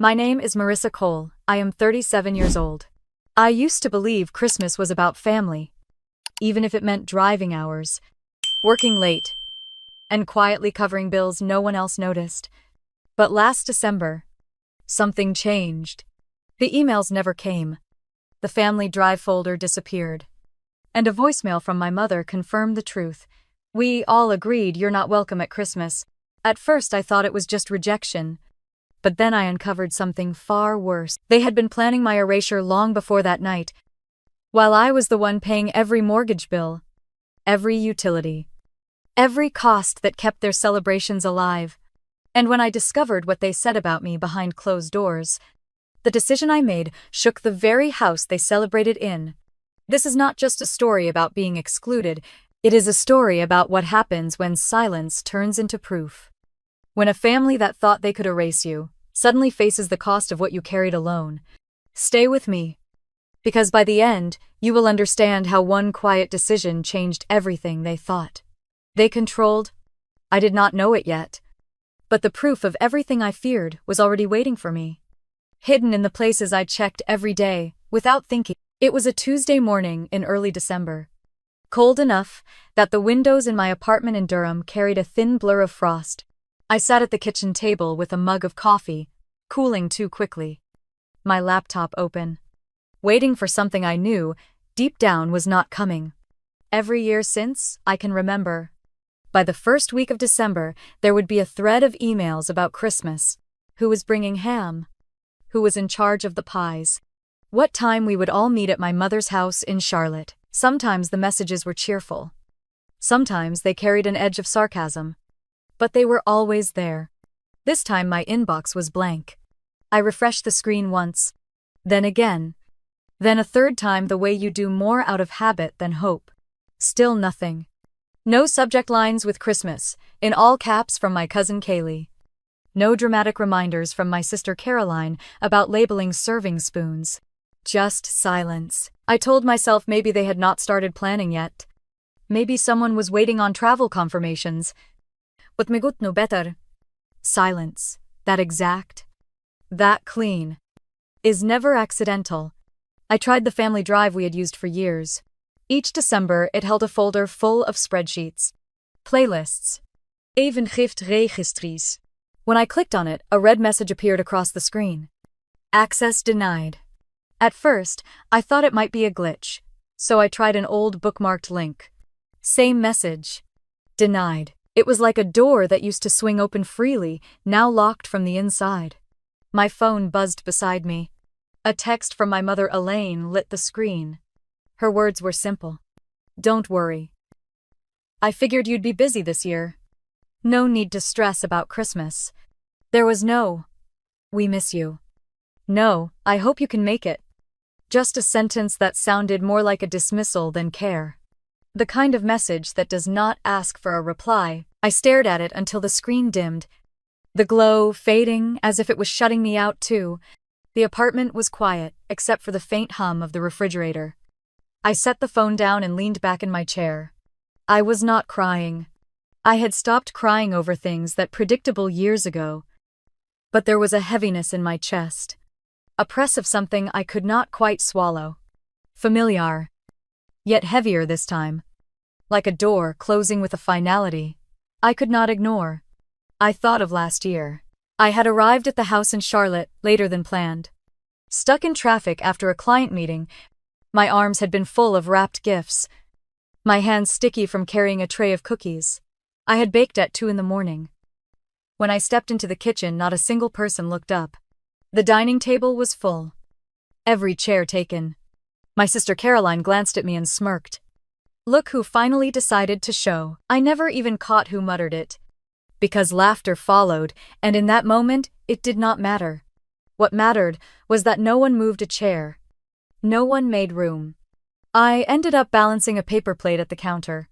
My name is Marissa Cole. I am 37 years old. I used to believe Christmas was about family, even if it meant driving hours, working late, and quietly covering bills no one else noticed. But last December, something changed. The emails never came. The family drive folder disappeared. And a voicemail from my mother confirmed the truth. We all agreed you're not welcome at Christmas. At first I thought it was just rejection. But then I uncovered something far worse. They had been planning my erasure long before that night, while I was the one paying every mortgage bill, every utility, every cost that kept their celebrations alive. And when I discovered what they said about me behind closed doors, the decision I made shook the very house they celebrated in. This is not just a story about being excluded, it is a story about what happens when silence turns into proof. When a family that thought they could erase you suddenly faces the cost of what you carried alone. Stay with me, because by the end, you will understand how one quiet decision changed everything they thought they controlled. I did not know it yet, but the proof of everything I feared was already waiting for me, hidden in the places I checked every day without thinking. It was a Tuesday morning in early December, cold enough that the windows in my apartment in Durham carried a thin blur of frost. I sat at the kitchen table with a mug of coffee, cooling too quickly, my laptop open, waiting for something I knew, deep down, was not coming. Every year since I can remember, by the first week of December, there would be a thread of emails about Christmas. Who was bringing ham? Who was in charge of the pies? What time we would all meet at my mother's house in Charlotte. Sometimes the messages were cheerful. Sometimes they carried an edge of sarcasm. But they were always there. This time my inbox was blank. I refreshed the screen once, then again, then a third time, the way you do more out of habit than hope. Still nothing. No subject lines with Christmas, in all caps, from my cousin Kaylee. No dramatic reminders from my sister Caroline about labeling serving spoons. Just silence. I told myself maybe they had not started planning yet. Maybe someone was waiting on travel confirmations. But me gut no better. Silence, that exact, that clean, is never accidental. I tried the family drive we had used for years. Each December it held a folder full of spreadsheets, playlists, evengiftregistries. When I clicked on it, a red message appeared across the screen. Access denied. At first, I thought it might be a glitch, so I tried an old bookmarked link. Same message. Denied. It was like a door that used to swing open freely, now locked from the inside. My phone buzzed beside me. A text from my mother Elaine lit the screen. Her words were simple. Don't worry. I figured you'd be busy this year. No need to stress about Christmas. There was no, we miss you. No, I hope you can make it. Just a sentence that sounded more like a dismissal than care. The kind of message that does not ask for a reply. I stared at it until the screen dimmed, the glow fading as if it was shutting me out too. The apartment was quiet, except for the faint hum of the refrigerator. I set the phone down and leaned back in my chair. I was not crying. I had stopped crying over things that predictable years ago. But there was a heaviness in my chest. A press of something I could not quite swallow. Familiar. Yet heavier this time. Like a door closing with a finality I could not ignore. I thought of last year. I had arrived at the house in Charlotte later than planned. Stuck in traffic after a client meeting, my arms had been full of wrapped gifts, my hands sticky from carrying a tray of cookies. I had baked at 2 a.m. When I stepped into the kitchen, not a single person looked up. The dining table was full. Every chair taken. My sister Caroline glanced at me and smirked. Look who finally decided to show. I never even caught who muttered it. Because laughter followed, and in that moment, it did not matter. What mattered was that no one moved a chair. No one made room. I ended up balancing a paper plate at the counter,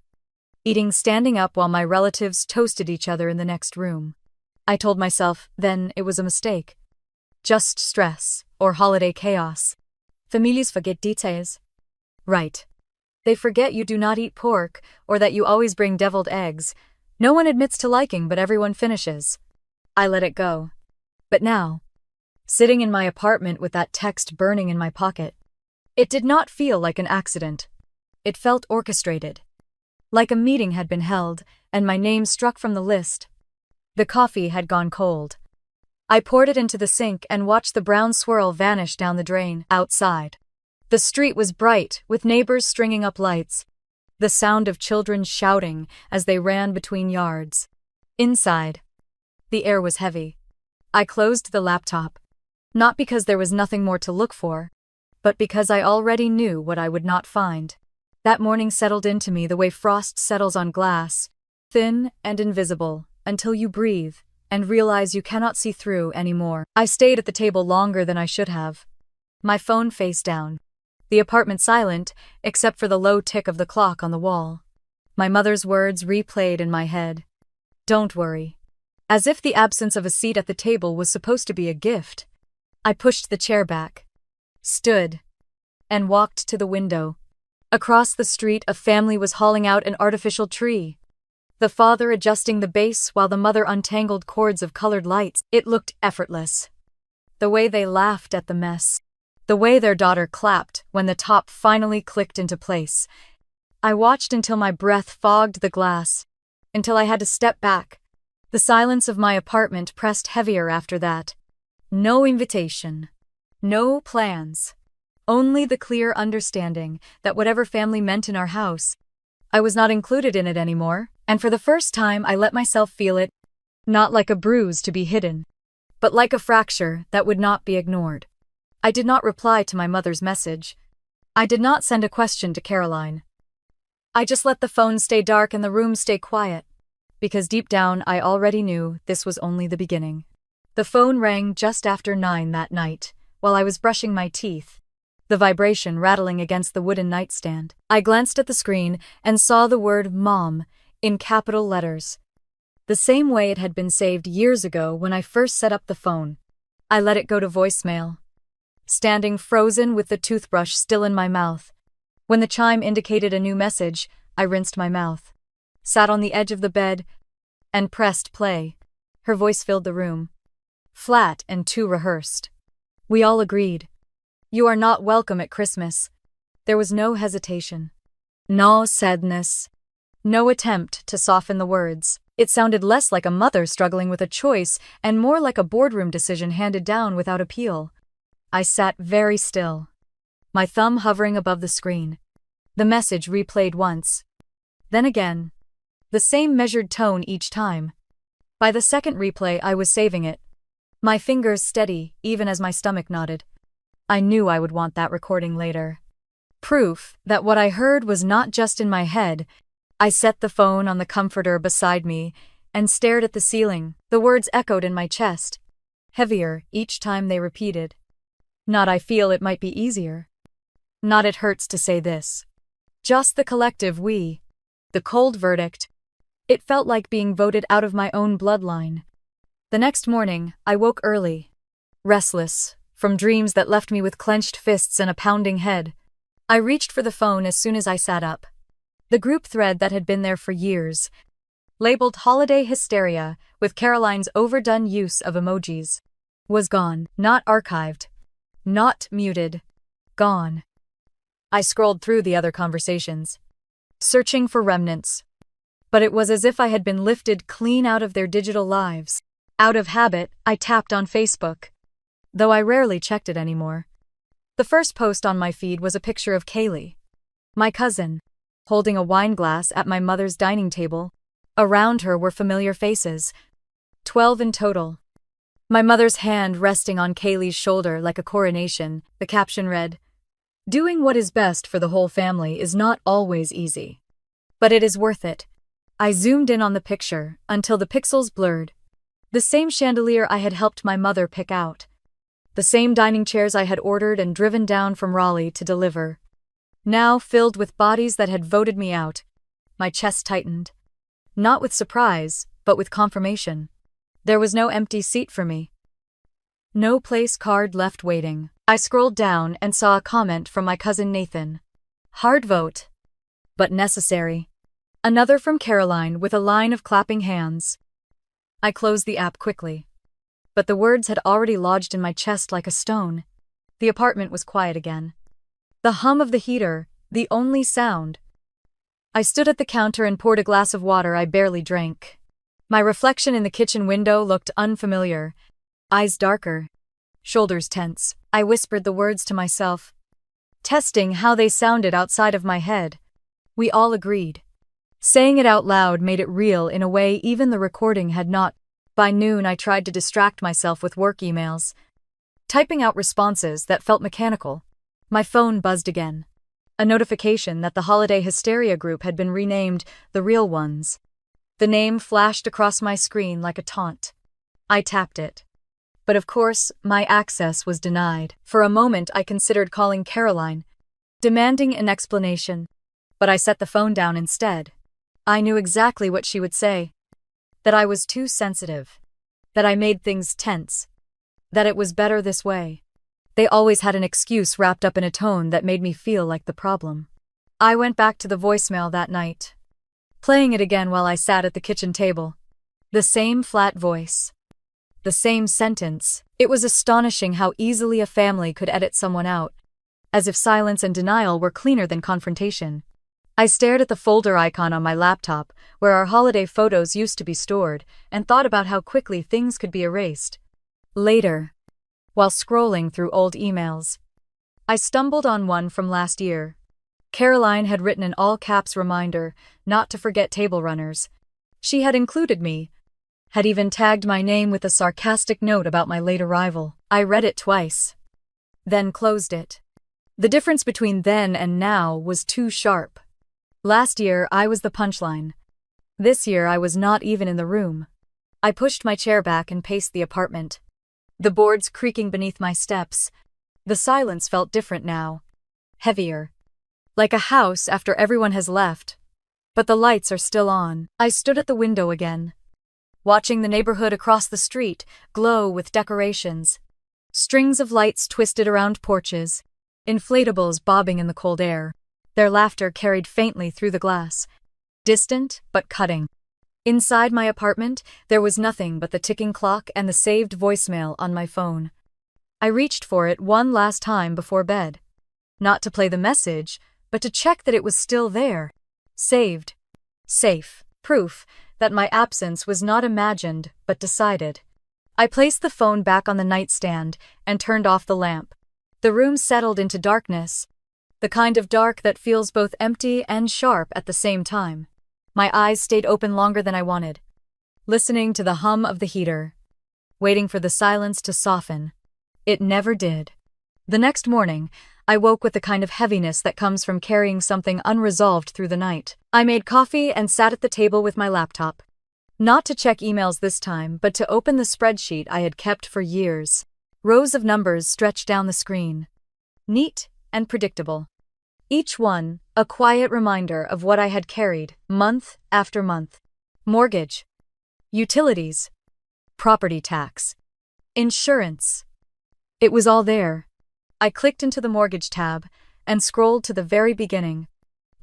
eating standing up while my relatives toasted each other in the next room. I told myself then it was a mistake. Just stress, or holiday chaos. Families forget details. Right. They forget you do not eat pork, or that you always bring deviled eggs. No one admits to liking, but everyone finishes. I let it go. But now, sitting in my apartment with that text burning in my pocket. It did not feel like an accident. It felt orchestrated. Like a meeting had been held, and my name struck from the list. The coffee had gone cold. I poured it into the sink and watched the brown swirl vanish down the drain. Outside, the street was bright, with neighbors stringing up lights. The sound of children shouting as they ran between yards. Inside, the air was heavy. I closed the laptop. Not because there was nothing more to look for, but because I already knew what I would not find. That morning settled into me the way frost settles on glass, thin and invisible, until you breathe and realize you cannot see through anymore. I stayed at the table longer than I should have. My phone face down. The apartment silent, except for the low tick of the clock on the wall. My mother's words replayed in my head. Don't worry. As if the absence of a seat at the table was supposed to be a gift. I pushed the chair back, stood, and walked to the window. Across the street, a family was hauling out an artificial tree. The father adjusting the base while the mother untangled cords of colored lights. It looked effortless. The way they laughed at the mess. The way their daughter clapped when the top finally clicked into place. I watched until my breath fogged the glass, until I had to step back. The silence of my apartment pressed heavier after that. No invitation. No plans. Only the clear understanding that whatever family meant in our house, I was not included in it anymore, and for the first time I let myself feel it, not like a bruise to be hidden, but like a fracture that would not be ignored. I did not reply to my mother's message. I did not send a question to Caroline. I just let the phone stay dark and the room stay quiet, because deep down I already knew this was only the beginning. The phone rang just after 9 that night, while I was brushing my teeth, the vibration rattling against the wooden nightstand. I glanced at the screen and saw the word Mom in capital letters, the same way it had been saved years ago when I first set up the phone. I let it go to voicemail, standing frozen with the toothbrush still in my mouth. When the chime indicated a new message, I rinsed my mouth, sat on the edge of the bed, and pressed play. Her voice filled the room, flat and too rehearsed. We all agreed. You are not welcome at Christmas. There was no hesitation, no sadness, no attempt to soften the words. It sounded less like a mother struggling with a choice and more like a boardroom decision handed down without appeal. I sat very still, my thumb hovering above the screen. The message replayed once, then again, the same measured tone each time. By the second replay, I was saving it, my fingers steady even as my stomach nodded. I knew I would want that recording later. Proof that what I heard was not just in my head. I set the phone on the comforter beside me and stared at the ceiling. The words echoed in my chest, heavier each time they repeated. Not I feel it might be easier. Not it hurts to say this. Just the collective we. The cold verdict. It felt like being voted out of my own bloodline. The next morning, I woke early, restless, from dreams that left me with clenched fists and a pounding head. I reached for the phone as soon as I sat up. The group thread that had been there for years, labeled Holiday Hysteria with Caroline's overdone use of emojis, was gone, not archived, not muted, gone. I scrolled through the other conversations, searching for remnants. But it was as if I had been lifted clean out of their digital lives. Out of habit, I tapped on Facebook, though I rarely checked it anymore. The first post on my feed was a picture of Kaylee, my cousin, holding a wine glass at my mother's dining table. Around her were familiar faces, 12 in total. My mother's hand resting on Kaylee's shoulder like a coronation. The caption read, "Doing what is best for the whole family is not always easy, but it is worth it." I zoomed in on the picture until the pixels blurred. The same chandelier I had helped my mother pick out. The same dining chairs I had ordered and driven down from Raleigh to deliver. Now filled with bodies that had voted me out. My chest tightened. Not with surprise, but with confirmation. There was no empty seat for me. No place card left waiting. I scrolled down and saw a comment from my cousin Nathan. Hard vote, but necessary. Another from Caroline with a line of clapping hands. I closed the app quickly. but the words had already lodged in my chest like a stone. The apartment was quiet again. The hum of the heater, the only sound. I stood at the counter and poured a glass of water I barely drank. My reflection in the kitchen window looked unfamiliar. Eyes darker, shoulders tense. I whispered the words to myself, testing how they sounded outside of my head. We all agreed. Saying it out loud made it real in a way even the recording had not. By noon, I tried to distract myself with work emails, typing out responses that felt mechanical. My phone buzzed again. A notification that the holiday hysteria group had been renamed The Real Ones. The name flashed across my screen like a taunt. I tapped it. But of course, my access was denied. For a moment, I considered calling Caroline, demanding an explanation. But I set the phone down instead. I knew exactly what she would say. That I was too sensitive. That I made things tense. That it was better this way. They always had an excuse wrapped up in a tone that made me feel like the problem. I went back to the voicemail that night, playing it again while I sat at the kitchen table. The same flat voice. The same sentence. It was astonishing how easily a family could edit someone out, as if silence and denial were cleaner than confrontation. I stared at the folder icon on my laptop, where our holiday photos used to be stored, and thought about how quickly things could be erased. Later, while scrolling through old emails, I stumbled on one from last year. Caroline had written an all-caps reminder not to forget table runners. She had included me, had even tagged my name with a sarcastic note about my late arrival. I read it twice, then closed it. The difference between then and now was too sharp. Last year, I was the punchline. This year, I was not even in the room. I pushed my chair back and paced the apartment, the boards creaking beneath my steps. The silence felt different now, heavier, like a house after everyone has left. But the lights are still on. I stood at the window again, watching the neighborhood across the street glow with decorations. Strings of lights twisted around porches, inflatables bobbing in the cold air. Their laughter carried faintly through the glass, distant but cutting. Inside my apartment, there was nothing but the ticking clock and the saved voicemail on my phone. I reached for it one last time before bed. Not to play the message, but to check that it was still there. Saved. Safe. Proof that my absence was not imagined but decided. I placed the phone back on the nightstand and turned off the lamp. The room settled into darkness, the kind of dark that feels both empty and sharp at the same time. My eyes stayed open longer than I wanted, listening to the hum of the heater, waiting for the silence to soften. It never did. The next morning, I woke with the kind of heaviness that comes from carrying something unresolved through the night. I made coffee and sat at the table with my laptop. Not to check emails this time, but to open the spreadsheet I had kept for years. Rows of numbers stretched down the screen, neat and predictable. Each one, a quiet reminder of what I had carried, month after month. Mortgage, utilities, property tax, insurance. It was all there. I clicked into the mortgage tab and scrolled to the very beginning.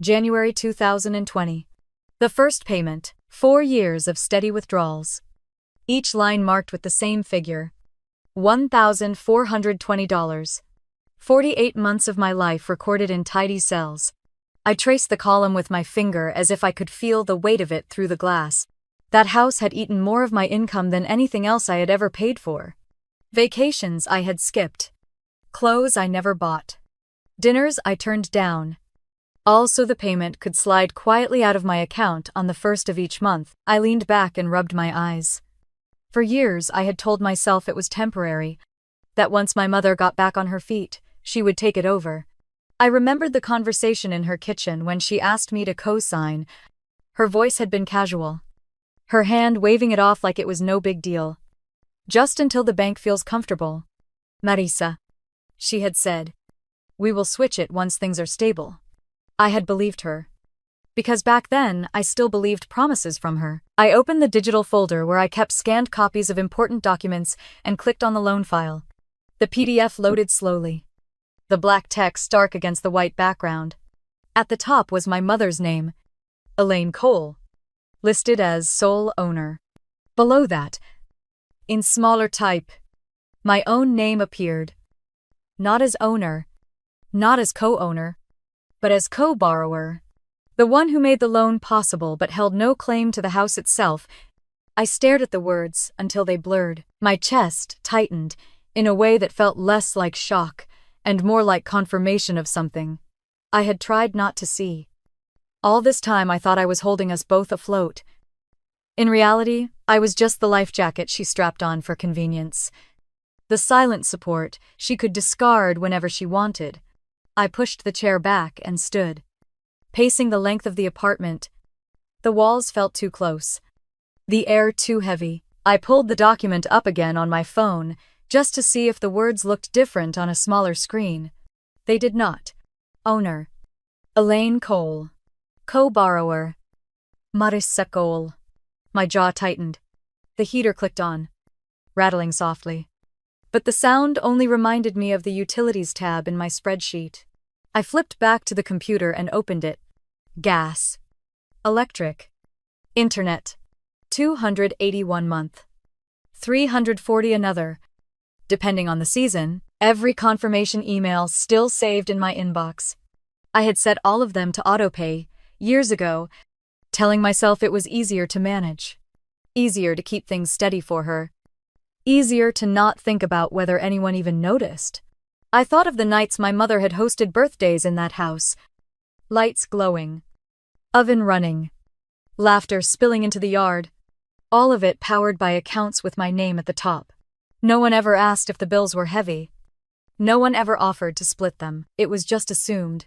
January 2020. The first payment, 4 years of steady withdrawals. Each line marked with the same figure, $1,420. 48 months of my life recorded in tidy cells. I traced the column with my finger as if I could feel the weight of it through the glass. That house had eaten more of my income than anything else I had ever paid for. Vacations I had skipped. Clothes I never bought. Dinners I turned down. Also, the payment could slide quietly out of my account on the first of each month. I leaned back and rubbed my eyes. For years, I had told myself it was temporary, that once my mother got back on her feet, she would take it over. I remembered the conversation in her kitchen when she asked me to co-sign. Her voice had been casual, her hand waving it off like it was no big deal. Just until the bank feels comfortable. Marisa, she had said, we will switch it once things are stable. I had believed her. Because back then, I still believed promises from her. I opened the digital folder where I kept scanned copies of important documents and clicked on the loan file. The PDF loaded slowly, the black text stark against the white background. At the top was my mother's name, Elaine Cole, listed as sole owner. Below that, In smaller type, my own name appeared. Not as owner, not as co-owner, but as co-borrower. The one who made the loan possible but held no claim to the house itself. I stared at the words until they blurred. My chest tightened in a way that felt less like shock and more like confirmation of something I had tried not to see. All this time I thought I was holding us both afloat. In reality, I was just the life jacket she strapped on for convenience. The silent support she could discard whenever she wanted. I pushed the chair back and stood, pacing the length of the apartment. The walls felt too close, the air too heavy. I pulled the document up again on my phone, just to see if the words looked different on a smaller screen. They did not. Owner: Elaine Cole. Co-borrower: Marissa Cole. My jaw tightened. The heater clicked on, rattling softly. But the sound only reminded me of the Utilities tab in my spreadsheet. I flipped back to the computer and opened it. Gas. Electric. Internet. 281 month. 340 another. Depending on the season, every confirmation email still saved in my inbox. I had set all of them to autopay years ago, telling myself it was easier to manage. Easier to keep things steady for her. Easier to not think about whether anyone even noticed. I thought of the nights my mother had hosted birthdays in that house. Lights glowing. Oven running. Laughter spilling into the yard. All of it powered by accounts with my name at the top. No one ever asked if the bills were heavy. No one ever offered to split them. It was just assumed.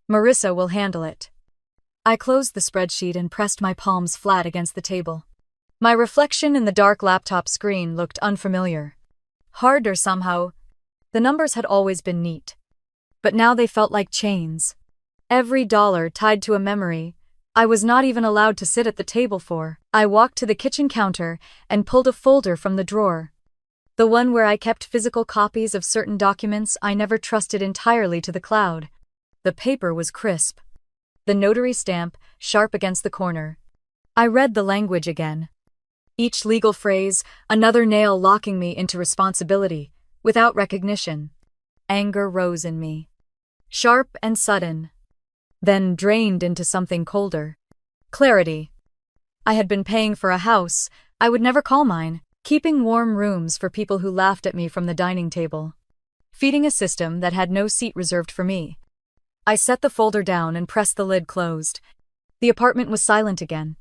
Marissa will handle it. I closed the spreadsheet and pressed my palms flat against the table. My reflection in the dark laptop screen looked unfamiliar. Harder somehow. The numbers had always been neat. But now they felt like chains. Every dollar tied to a memory I was not even allowed to sit at the table for. I walked to the kitchen counter and pulled a folder from the drawer. The one where I kept physical copies of certain documents I never trusted entirely to the cloud. The paper was crisp. The notary stamp sharp against the corner. I read the language again. Each legal phrase, another nail locking me into responsibility, without recognition. Anger rose in me. Sharp and sudden. Then drained into something colder. Clarity. I had been paying for a house I would never call mine, keeping warm rooms for people who laughed at me from the dining table, feeding a system that had no seat reserved for me. I set the folder down and pressed the lid closed. The apartment was silent again.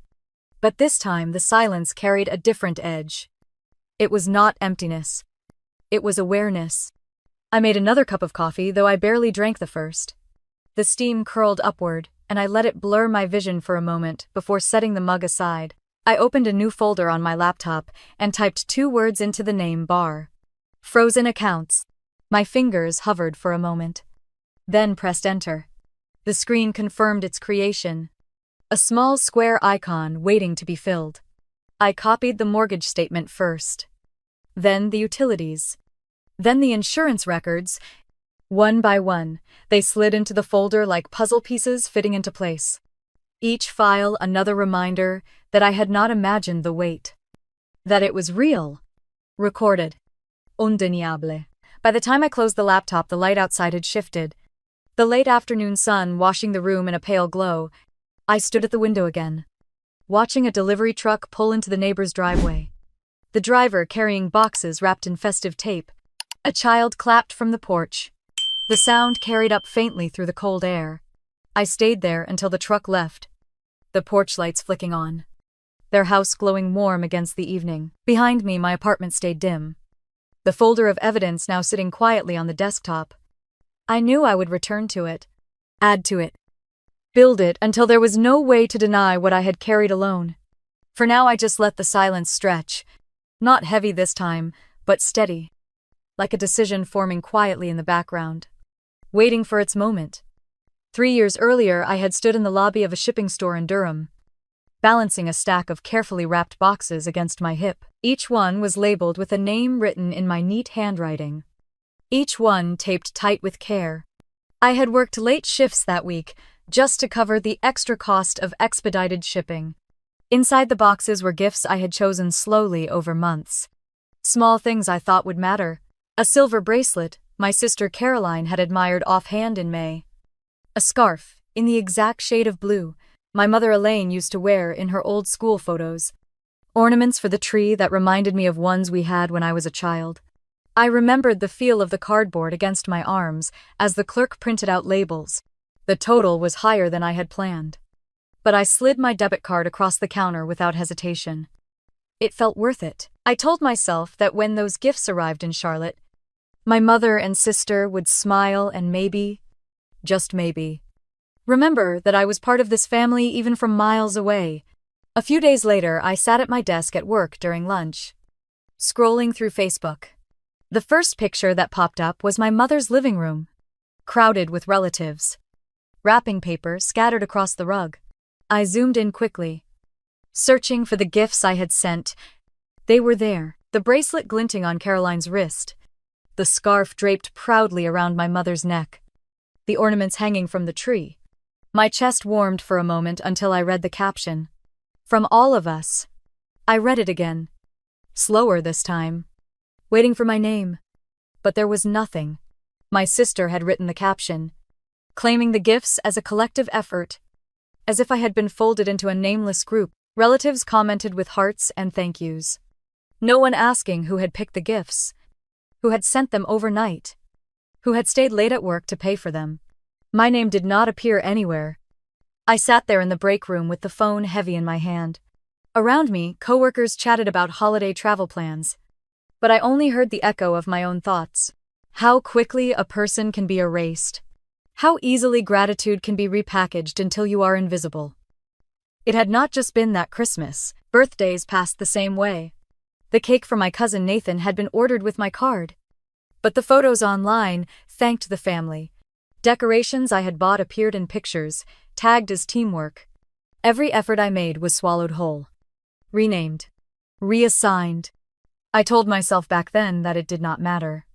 But this time the silence carried a different edge. It was not emptiness. It was awareness. I made another cup of coffee, though I barely drank the first. The steam curled upward, and I let it blur my vision for a moment before setting the mug aside. I opened a new folder on my laptop and typed 2 words into the name bar. Frozen accounts. My fingers hovered for a moment. Then pressed enter. The screen confirmed its creation. A small square icon waiting to be filled. I copied the mortgage statement first. Then the utilities. Then the insurance records. One by one, they slid into the folder like puzzle pieces fitting into place. Each file another reminder that I had not imagined the weight. That it was real. Recorded. Undeniable. By the time I closed the laptop, the light outside had shifted. The late afternoon sun washing the room in a pale glow. I stood at the window again, watching a delivery truck pull into the neighbor's driveway. The driver carrying boxes wrapped in festive tape. A child clapped from the porch. The sound carried up faintly through the cold air. I stayed there until the truck left, the porch lights flicking on, their house glowing warm against the evening. Behind me, my apartment stayed dim. The folder of evidence now sitting quietly on the desktop. I knew I would return to it, add to it, build it until there was no way to deny what I had carried alone. For now I just let the silence stretch, not heavy this time, but steady, like a decision forming quietly in the background, waiting for its moment. 3 years earlier, I had stood in the lobby of a shipping store in Durham, balancing a stack of carefully wrapped boxes against my hip. Each one was labeled with a name written in my neat handwriting. Each one taped tight with care. I had worked late shifts that week, just to cover the extra cost of expedited shipping. Inside the boxes were gifts I had chosen slowly over months. Small things I thought would matter. A silver bracelet my sister Caroline had admired offhand in May. A scarf, in the exact shade of blue, my mother Elaine used to wear in her old school photos. Ornaments for the tree that reminded me of ones we had when I was a child. I remembered the feel of the cardboard against my arms as the clerk printed out labels. The total was higher than I had planned. But I slid my debit card across the counter without hesitation. It felt worth it. I told myself that when those gifts arrived in Charlotte, my mother and sister would smile and maybe, just maybe, remember that I was part of this family even from miles away. A few days later, I sat at my desk at work during lunch, scrolling through Facebook. The first picture that popped up was my mother's living room, crowded with relatives. Wrapping paper scattered across the rug. I zoomed in quickly, searching for the gifts I had sent. They were there, the bracelet glinting on Caroline's wrist, the scarf draped proudly around my mother's neck, the ornaments hanging from the tree. My chest warmed for a moment until I read the caption. From all of us. I read it again. Slower this time. Waiting for my name. But there was nothing. My sister had written the caption, claiming the gifts as a collective effort, as if I had been folded into a nameless group. Relatives commented with hearts and thank yous. No one asking who had picked the gifts, who had sent them overnight, who had stayed late at work to pay for them. My name did not appear anywhere. I sat there in the break room with the phone heavy in my hand. Around me, coworkers chatted about holiday travel plans. But I only heard the echo of my own thoughts. How quickly a person can be erased. How easily gratitude can be repackaged until you are invisible. It had not just been that Christmas. Birthdays passed the same way. The cake for my cousin Nathan had been ordered with my card. But the photos online thanked the family. Decorations I had bought appeared in pictures, tagged as teamwork. Every effort I made was swallowed whole. Renamed. Reassigned. I told myself back then that it did not matter.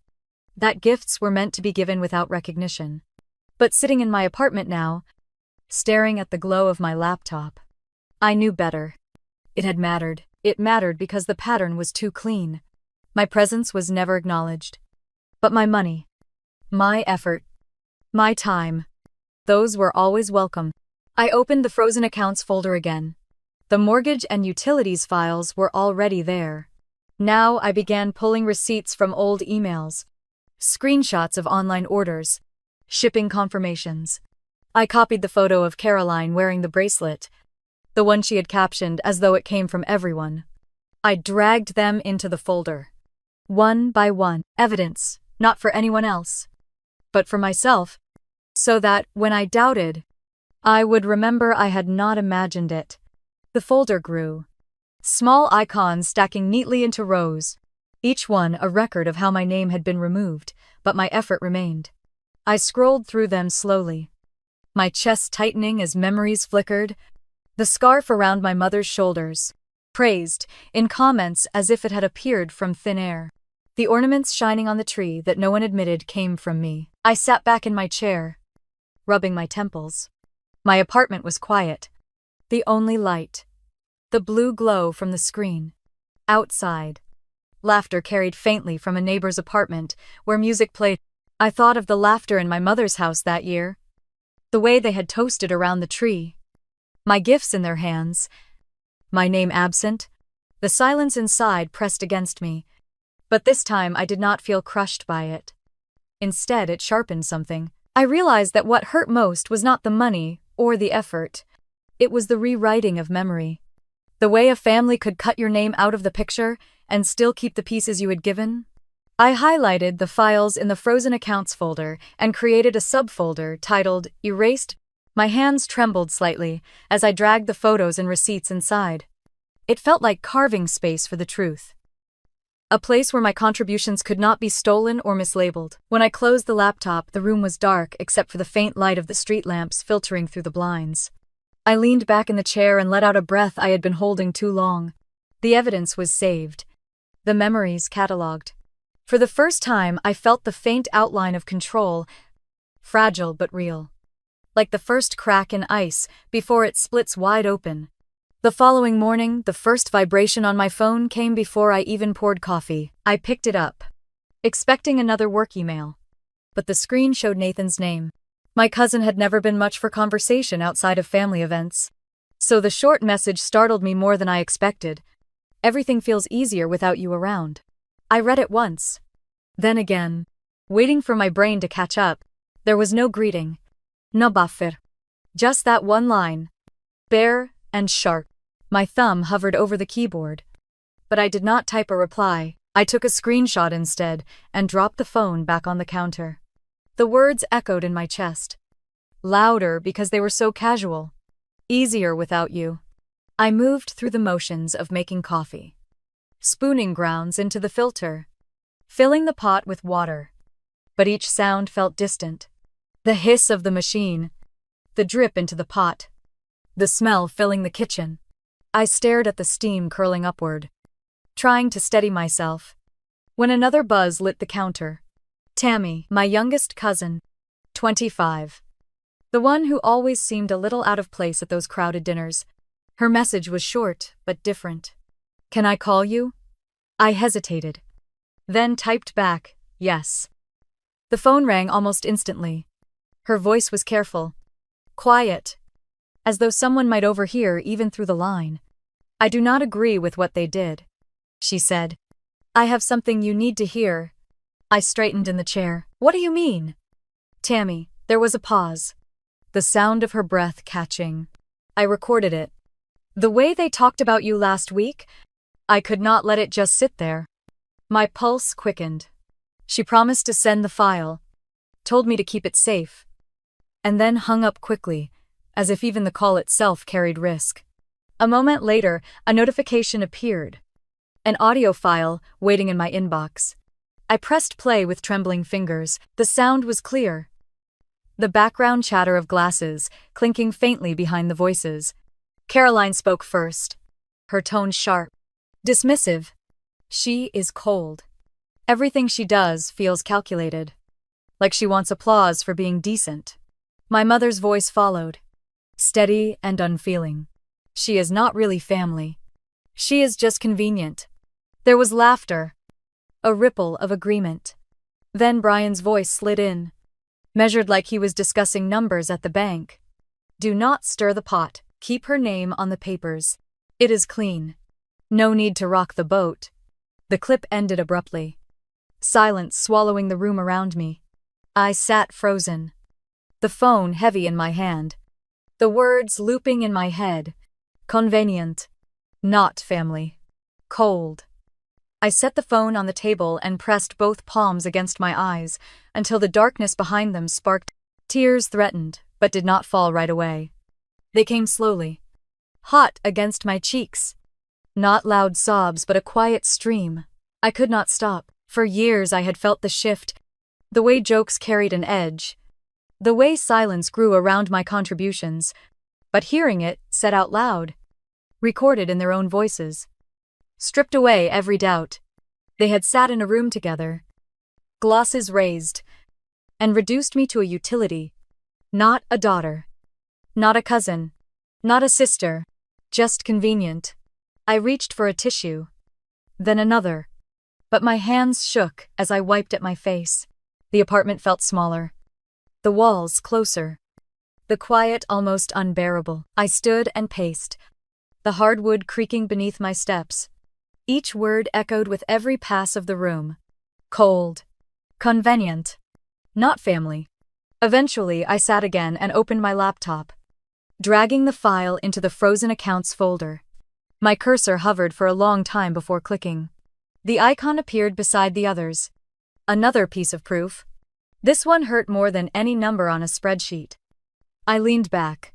That gifts were meant to be given without recognition. But sitting in my apartment now, staring at the glow of my laptop, I knew better. It had mattered. It mattered because the pattern was too clean. My presence was never acknowledged. But my money, my effort, my time, those were always welcome. I opened the frozen accounts folder again. The mortgage and utilities files were already there. Now I began pulling receipts from old emails, screenshots of online orders, shipping confirmations. I copied the photo of Caroline wearing the bracelet, the one she had captioned as though it came from everyone. I dragged them into the folder. One by one, evidence, not for anyone else, but for myself, so that, when I doubted, I would remember I had not imagined it. The folder grew. Small icons stacking neatly into rows, each one a record of how my name had been removed, but my effort remained. I scrolled through them slowly, my chest tightening as memories flickered. The scarf around my mother's shoulders, praised, in comments as if it had appeared from thin air. The ornaments shining on the tree that no one admitted came from me. I sat back in my chair, rubbing my temples. My apartment was quiet. The only light, the blue glow from the screen. Outside, laughter carried faintly from a neighbor's apartment where music played. I thought of the laughter in my mother's house that year, the way they had toasted around the tree. My gifts in their hands, my name absent, the silence inside pressed against me. But this time I did not feel crushed by it. Instead, it sharpened something. I realized that what hurt most was not the money or the effort. It was the rewriting of memory. The way a family could cut your name out of the picture and still keep the pieces you had given. I highlighted the files in the frozen accounts folder and created a subfolder titled Erased. My hands trembled slightly as I dragged the photos and receipts inside. It felt like carving space for the truth. A place where my contributions could not be stolen or mislabeled. When I closed the laptop, the room was dark except for the faint light of the street lamps filtering through the blinds. I leaned back in the chair and let out a breath I had been holding too long. The evidence was saved. The memories catalogued. For the first time, I felt the faint outline of control, fragile but real. Like the first crack in ice before it splits wide open. The following morning, the first vibration on my phone came before I even poured coffee. I picked it up, expecting another work email. But the screen showed Nathan's name. My cousin had never been much for conversation outside of family events. So the short message startled me more than I expected. Everything feels easier without you around. I read it once. Then again. Waiting for my brain to catch up. There was no greeting. No buffer. Just that one line. Bare and sharp. My thumb hovered over the keyboard. But I did not type a reply. I took a screenshot instead and dropped the phone back on the counter. The words echoed in my chest. Louder because they were so casual. Easier without you. I moved through the motions of making coffee. Spooning grounds into the filter. Filling the pot with water. But each sound felt distant. The hiss of the machine. The drip into the pot. The smell filling the kitchen. I stared at the steam curling upward, trying to steady myself, when another buzz lit the counter. Tammy, my youngest cousin, 25. The one who always seemed a little out of place at those crowded dinners. Her message was short, but different. Can I call you? I hesitated. Then typed back, yes. The phone rang almost instantly. Her voice was careful. Quiet. As though someone might overhear even through the line. I do not agree with what they did, she said. I have something you need to hear. I straightened in the chair. What do you mean? Tammy, there was a pause. The sound of her breath catching. I recorded it. The way they talked about you last week, I could not let it just sit there. My pulse quickened. She promised to send the file, told me to keep it safe, and then hung up quickly, as if even the call itself carried risk. A moment later, a notification appeared. An audio file waiting in my inbox. I pressed play with trembling fingers. The sound was clear. The background chatter of glasses, clinking faintly behind the voices. Caroline spoke first. Her tone sharp. Dismissive. She is cold. Everything she does feels calculated. Like she wants applause for being decent. My mother's voice followed. Steady and unfeeling. She is not really family. She is just convenient. There was laughter. A ripple of agreement. Then Brian's voice slid in. Measured like he was discussing numbers at the bank. Do not stir the pot. Keep her name on the papers. It is clean. No need to rock the boat. The clip ended abruptly. Silence swallowing the room around me. I sat frozen. The phone heavy in my hand. The words looping in my head. Convenient. Not family. Cold. I set the phone on the table and pressed both palms against my eyes until the darkness behind them sparked. Tears threatened, but did not fall right away. They came slowly. Hot against my cheeks. Not loud sobs, but a quiet stream. I could not stop. For years I had felt the shift. The way jokes carried an edge. The way silence grew around my contributions. But hearing it, said out loud. Recorded in their own voices. Stripped away every doubt. They had sat in a room together. Glosses raised. And reduced me to a utility. Not a daughter. Not a cousin. Not a sister. Just convenient. I reached for a tissue. Then another. But my hands shook as I wiped at my face. The apartment felt smaller. The walls closer. The quiet almost unbearable. I stood and paced. The hardwood creaking beneath my steps. Each word echoed with every pass of the room. Cold. Convenient. Not family. Eventually, I sat again and opened my laptop, dragging the file into the frozen accounts folder. My cursor hovered for a long time before clicking. The icon appeared beside the others. Another piece of proof. This one hurt more than any number on a spreadsheet. I leaned back,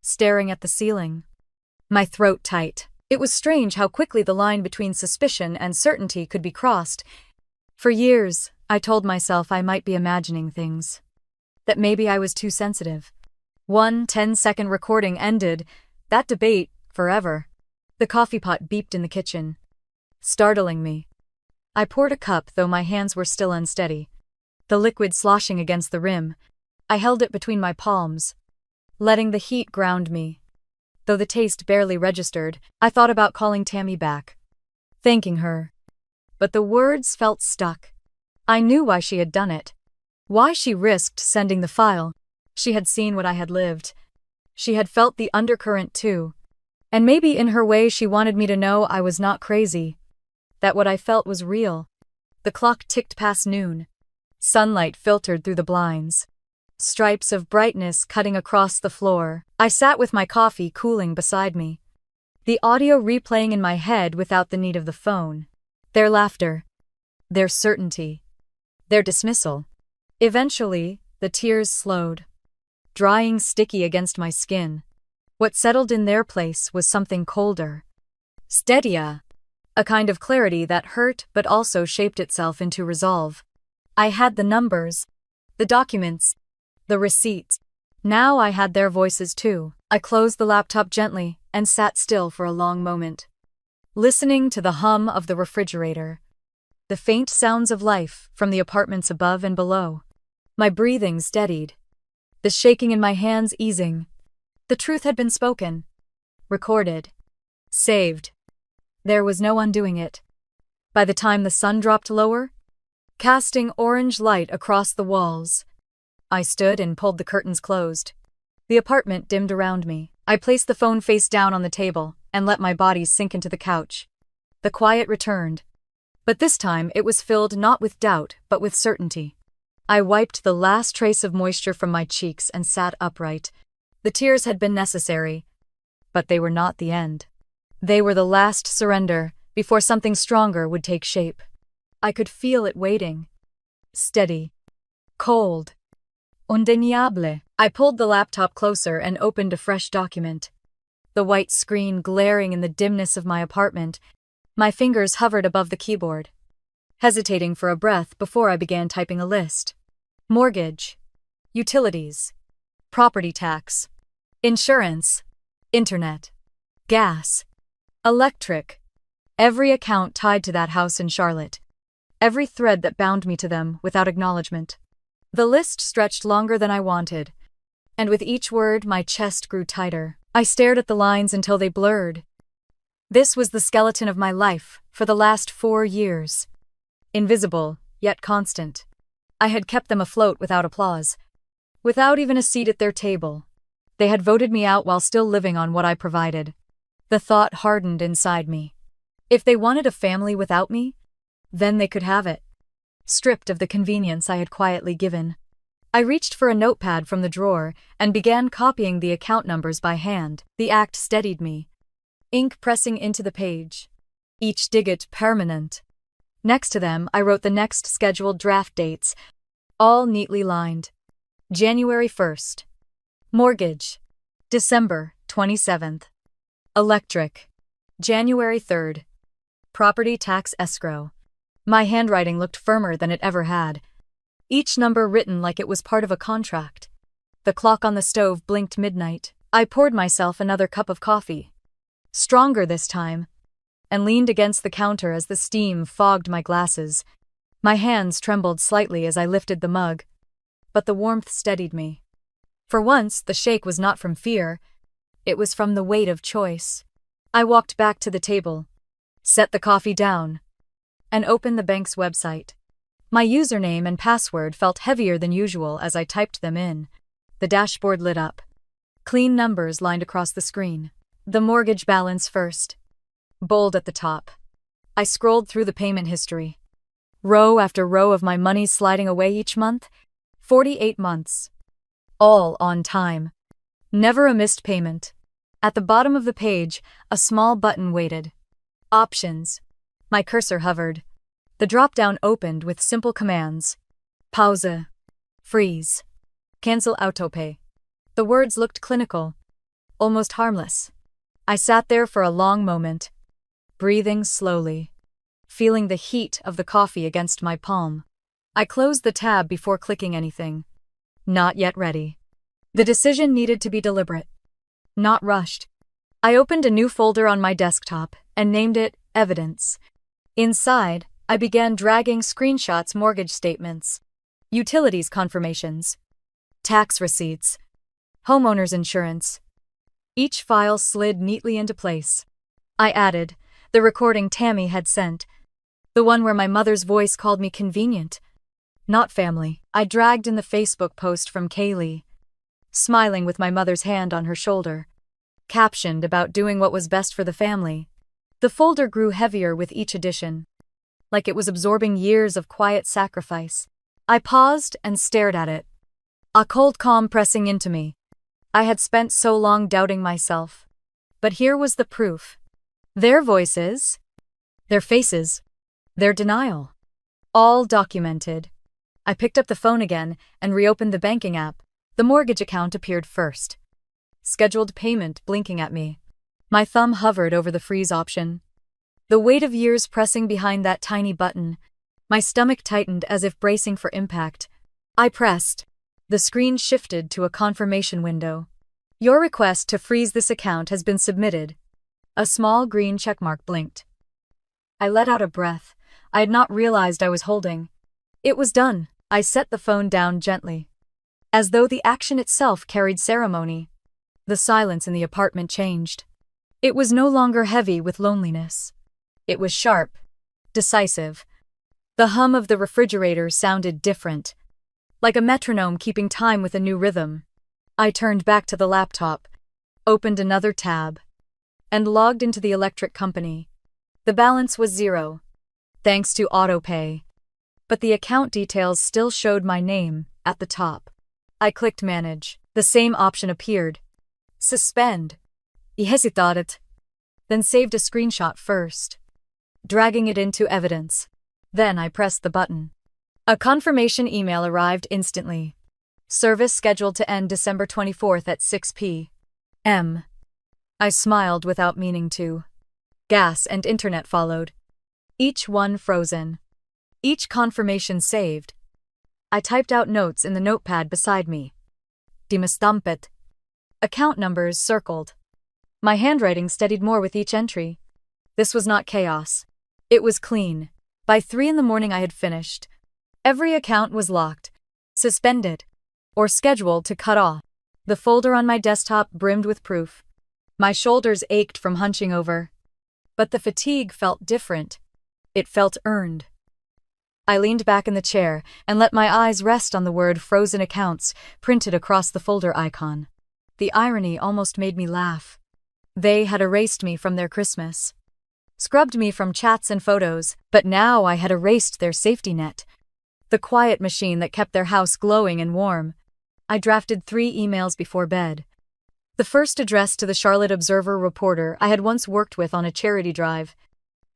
staring at the ceiling. My throat tight. It was strange how quickly the line between suspicion and certainty could be crossed. For years, I told myself I might be imagining things. That maybe I was too sensitive. One 10-second recording ended. That debate, forever. The coffee pot beeped in the kitchen, startling me. I poured a cup, though my hands were still unsteady. The liquid sloshing against the rim. I held it between my palms, letting the heat ground me. Though the taste barely registered, I thought about calling Tammy back, thanking her. But the words felt stuck. I knew why she had done it. Why she risked sending the file. She had seen what I had lived. She had felt the undercurrent too. And maybe in her way she wanted me to know I was not crazy. That what I felt was real. The clock ticked past noon. Sunlight filtered through the blinds. Stripes of brightness cutting across the floor. I sat with my coffee cooling beside me. The audio replaying in my head without the need of the phone. Their laughter. Their certainty. Their dismissal. Eventually, the tears slowed, drying sticky against my skin. What settled in their place was something colder. Steadier. A kind of clarity that hurt but also shaped itself into resolve. I had the numbers, the documents, the receipts. Now I had their voices too. I closed the laptop gently and sat still for a long moment, listening to the hum of the refrigerator, the faint sounds of life from the apartments above and below. My breathing steadied, the shaking in my hands easing. The truth had been spoken, recorded, saved. There was no undoing it. By the time the sun dropped lower, casting orange light across the walls, I stood and pulled the curtains closed. The apartment dimmed around me. I placed the phone face down on the table and let my body sink into the couch. The quiet returned, but this time it was filled not with doubt but with certainty. I wiped the last trace of moisture from my cheeks and sat upright. The tears had been necessary, but they were not the end. They were the last surrender before something stronger would take shape. I could feel it waiting. Steady. Cold. Undeniable. I pulled the laptop closer and opened a fresh document. The white screen glaring in the dimness of my apartment, my fingers hovered above the keyboard, hesitating for a breath before I began typing a list. Mortgage. Utilities. Property tax. Insurance. Internet. Gas. Electric. Every account tied to that house in Charlotte. Every thread that bound me to them without acknowledgement. The list stretched longer than I wanted, and with each word my chest grew tighter. I stared at the lines until they blurred. This was the skeleton of my life for the last 4 years. Invisible, yet constant. I had kept them afloat without applause, without even a seat at their table. They had voted me out while still living on what I provided. The thought hardened inside me. If they wanted a family without me, then they could have it. Stripped of the convenience I had quietly given. I reached for a notepad from the drawer and began copying the account numbers by hand. The act steadied me, ink pressing into the page, each digit permanent. Next to them, I wrote the next scheduled draft dates, all neatly lined. January 1st. Mortgage. December 27th. Electric. January 3rd. Property tax escrow. My handwriting looked firmer than it ever had. Each number written like it was part of a contract. The clock on the stove blinked midnight. I poured myself another cup of coffee, stronger this time, and leaned against the counter as the steam fogged my glasses. My hands trembled slightly as I lifted the mug, but the warmth steadied me. For once, the shake was not from fear. It was from the weight of choice. I walked back to the table, set the coffee down, and opened the bank's website. My username and password felt heavier than usual as I typed them in. The dashboard lit up. Clean numbers lined across the screen. The mortgage balance first, bold at the top. I scrolled through the payment history. Row after row of my money sliding away each month. 48 months. All on time. Never a missed payment. At the bottom of the page, a small button waited. Options. My cursor hovered. The drop-down opened with simple commands. Pause. Freeze. Cancel autopay. The words looked clinical, almost harmless. I sat there for a long moment, breathing slowly, feeling the heat of the coffee against my palm. I closed the tab before clicking anything. Not yet ready. The decision needed to be deliberate, not rushed. I opened a new folder on my desktop and named it Evidence. Inside, I began dragging screenshots, mortgage statements, utilities confirmations, tax receipts, homeowner's insurance. Each file slid neatly into place. I added the recording Tammy had sent, the one where my mother's voice called me convenient, not family. I dragged in the Facebook post from Kaylee, smiling with my mother's hand on her shoulder, captioned about doing what was best for the family. The folder grew heavier with each edition, like it was absorbing years of quiet sacrifice. I paused and stared at it, a cold calm pressing into me. I had spent so long doubting myself. But here was the proof. Their voices, their faces, their denial. All documented. I picked up the phone again and reopened the banking app. The mortgage account appeared first. Scheduled payment blinking at me. My thumb hovered over the freeze option. The weight of years pressing behind that tiny button. My stomach tightened as if bracing for impact. I pressed. The screen shifted to a confirmation window. Your request to freeze this account has been submitted. A small green checkmark blinked. I let out a breath I had not realized I was holding. It was done. I set the phone down gently, as though the action itself carried ceremony. The silence in the apartment changed. It was no longer heavy with loneliness. It was sharp, decisive. The hum of the refrigerator sounded different, like a metronome keeping time with a new rhythm. I turned back to the laptop, opened another tab, and logged into the electric company. The balance was 0, thanks to autopay, but the account details still showed my name at the top. I clicked Manage. The same option appeared. Suspend. I hesitated, then saved a screenshot first, dragging it into evidence. Then I pressed the button. A confirmation email arrived instantly. Service scheduled to end December 24th at 6 p.m. I smiled without meaning to. Gas and internet followed, each one frozen, each confirmation saved. I typed out notes in the notepad beside me. Dimastampet. Account numbers circled. My handwriting steadied more with each entry. This was not chaos. It was clean. By 3 a.m. I had finished. Every account was locked, suspended, or scheduled to cut off. The folder on my desktop brimmed with proof. My shoulders ached from hunching over. But the fatigue felt different. It felt earned. I leaned back in the chair and let my eyes rest on the word frozen accounts printed across the folder icon. The irony almost made me laugh. They had erased me from their Christmas, scrubbed me from chats and photos, but now I had erased their safety net, the quiet machine that kept their house glowing and warm. I drafted 3 emails before bed. The first addressed to the Charlotte Observer reporter I had once worked with on a charity drive.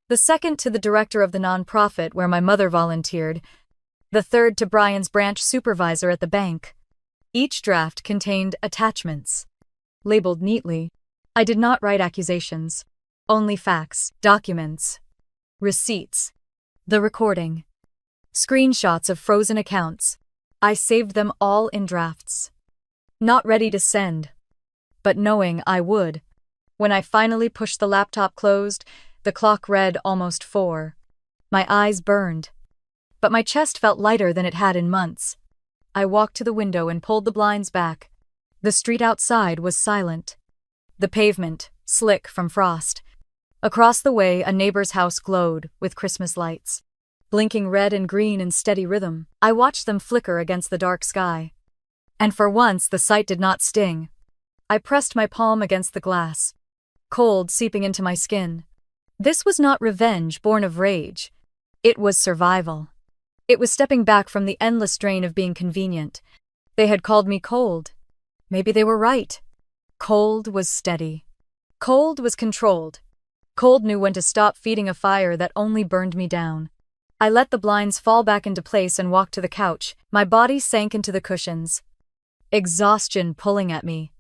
The second to the director of the nonprofit where my mother volunteered. The third to Brian's branch supervisor at the bank. Each draft contained attachments, labeled neatly. I did not write accusations, only facts, documents, receipts, the recording, screenshots of frozen accounts. I saved them all in drafts. Not ready to send, but knowing I would. When I finally pushed the laptop closed, the clock read almost 4. My eyes burned, but my chest felt lighter than it had in months. I walked to the window and pulled the blinds back. The street outside was silent. The pavement, slick from frost. Across the way, a neighbor's house glowed with Christmas lights, blinking red and green in steady rhythm. I watched them flicker against the dark sky. And for once, the sight did not sting. I pressed my palm against the glass, cold seeping into my skin. This was not revenge born of rage. It was survival. It was stepping back from the endless drain of being convenient. They had called me cold. Maybe they were right. Cold was steady. Cold was controlled. Cold knew when to stop feeding a fire that only burned me down. I let the blinds fall back into place and walked to the couch. My body sank into the cushions, exhaustion pulling at me.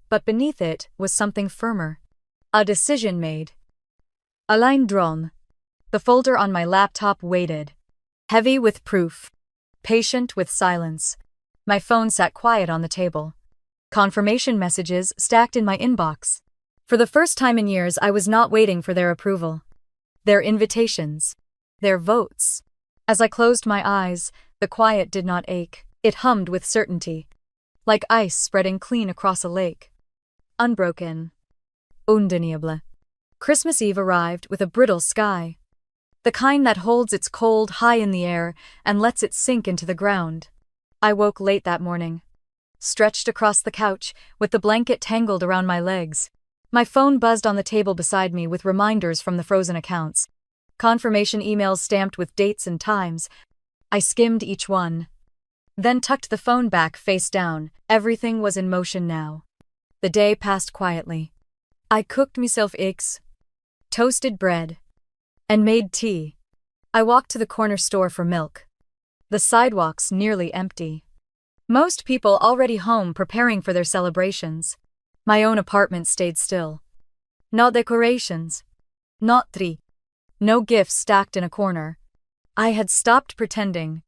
But beneath it was something firmer. A decision made. A line drawn. The folder on my laptop waited, heavy with proof, patient with silence. My phone sat quiet on the table. Confirmation messages stacked in my inbox. For the first time in years, I was not waiting for their approval, their invitations, their votes. As I closed my eyes, the quiet did not ache. It hummed with certainty, like ice spreading clean across a lake. unbroken, undeniable. Christmas Eve arrived with a brittle sky, the kind that holds its cold high in the air and lets it sink into the ground. I woke late that morning, stretched across the couch with the blanket tangled around my legs. My phone buzzed on the table beside me with reminders from the frozen accounts. Confirmation emails stamped with dates and times. I skimmed each one, then tucked the phone back face down. Everything was in motion now. The day passed quietly. I cooked myself eggs, toasted bread, and made tea. I walked to the corner store for milk. The sidewalks nearly empty. Most people already home preparing for their celebrations. My own apartment stayed still. No decorations. Not tree. No gifts stacked in a corner. I had stopped pretending.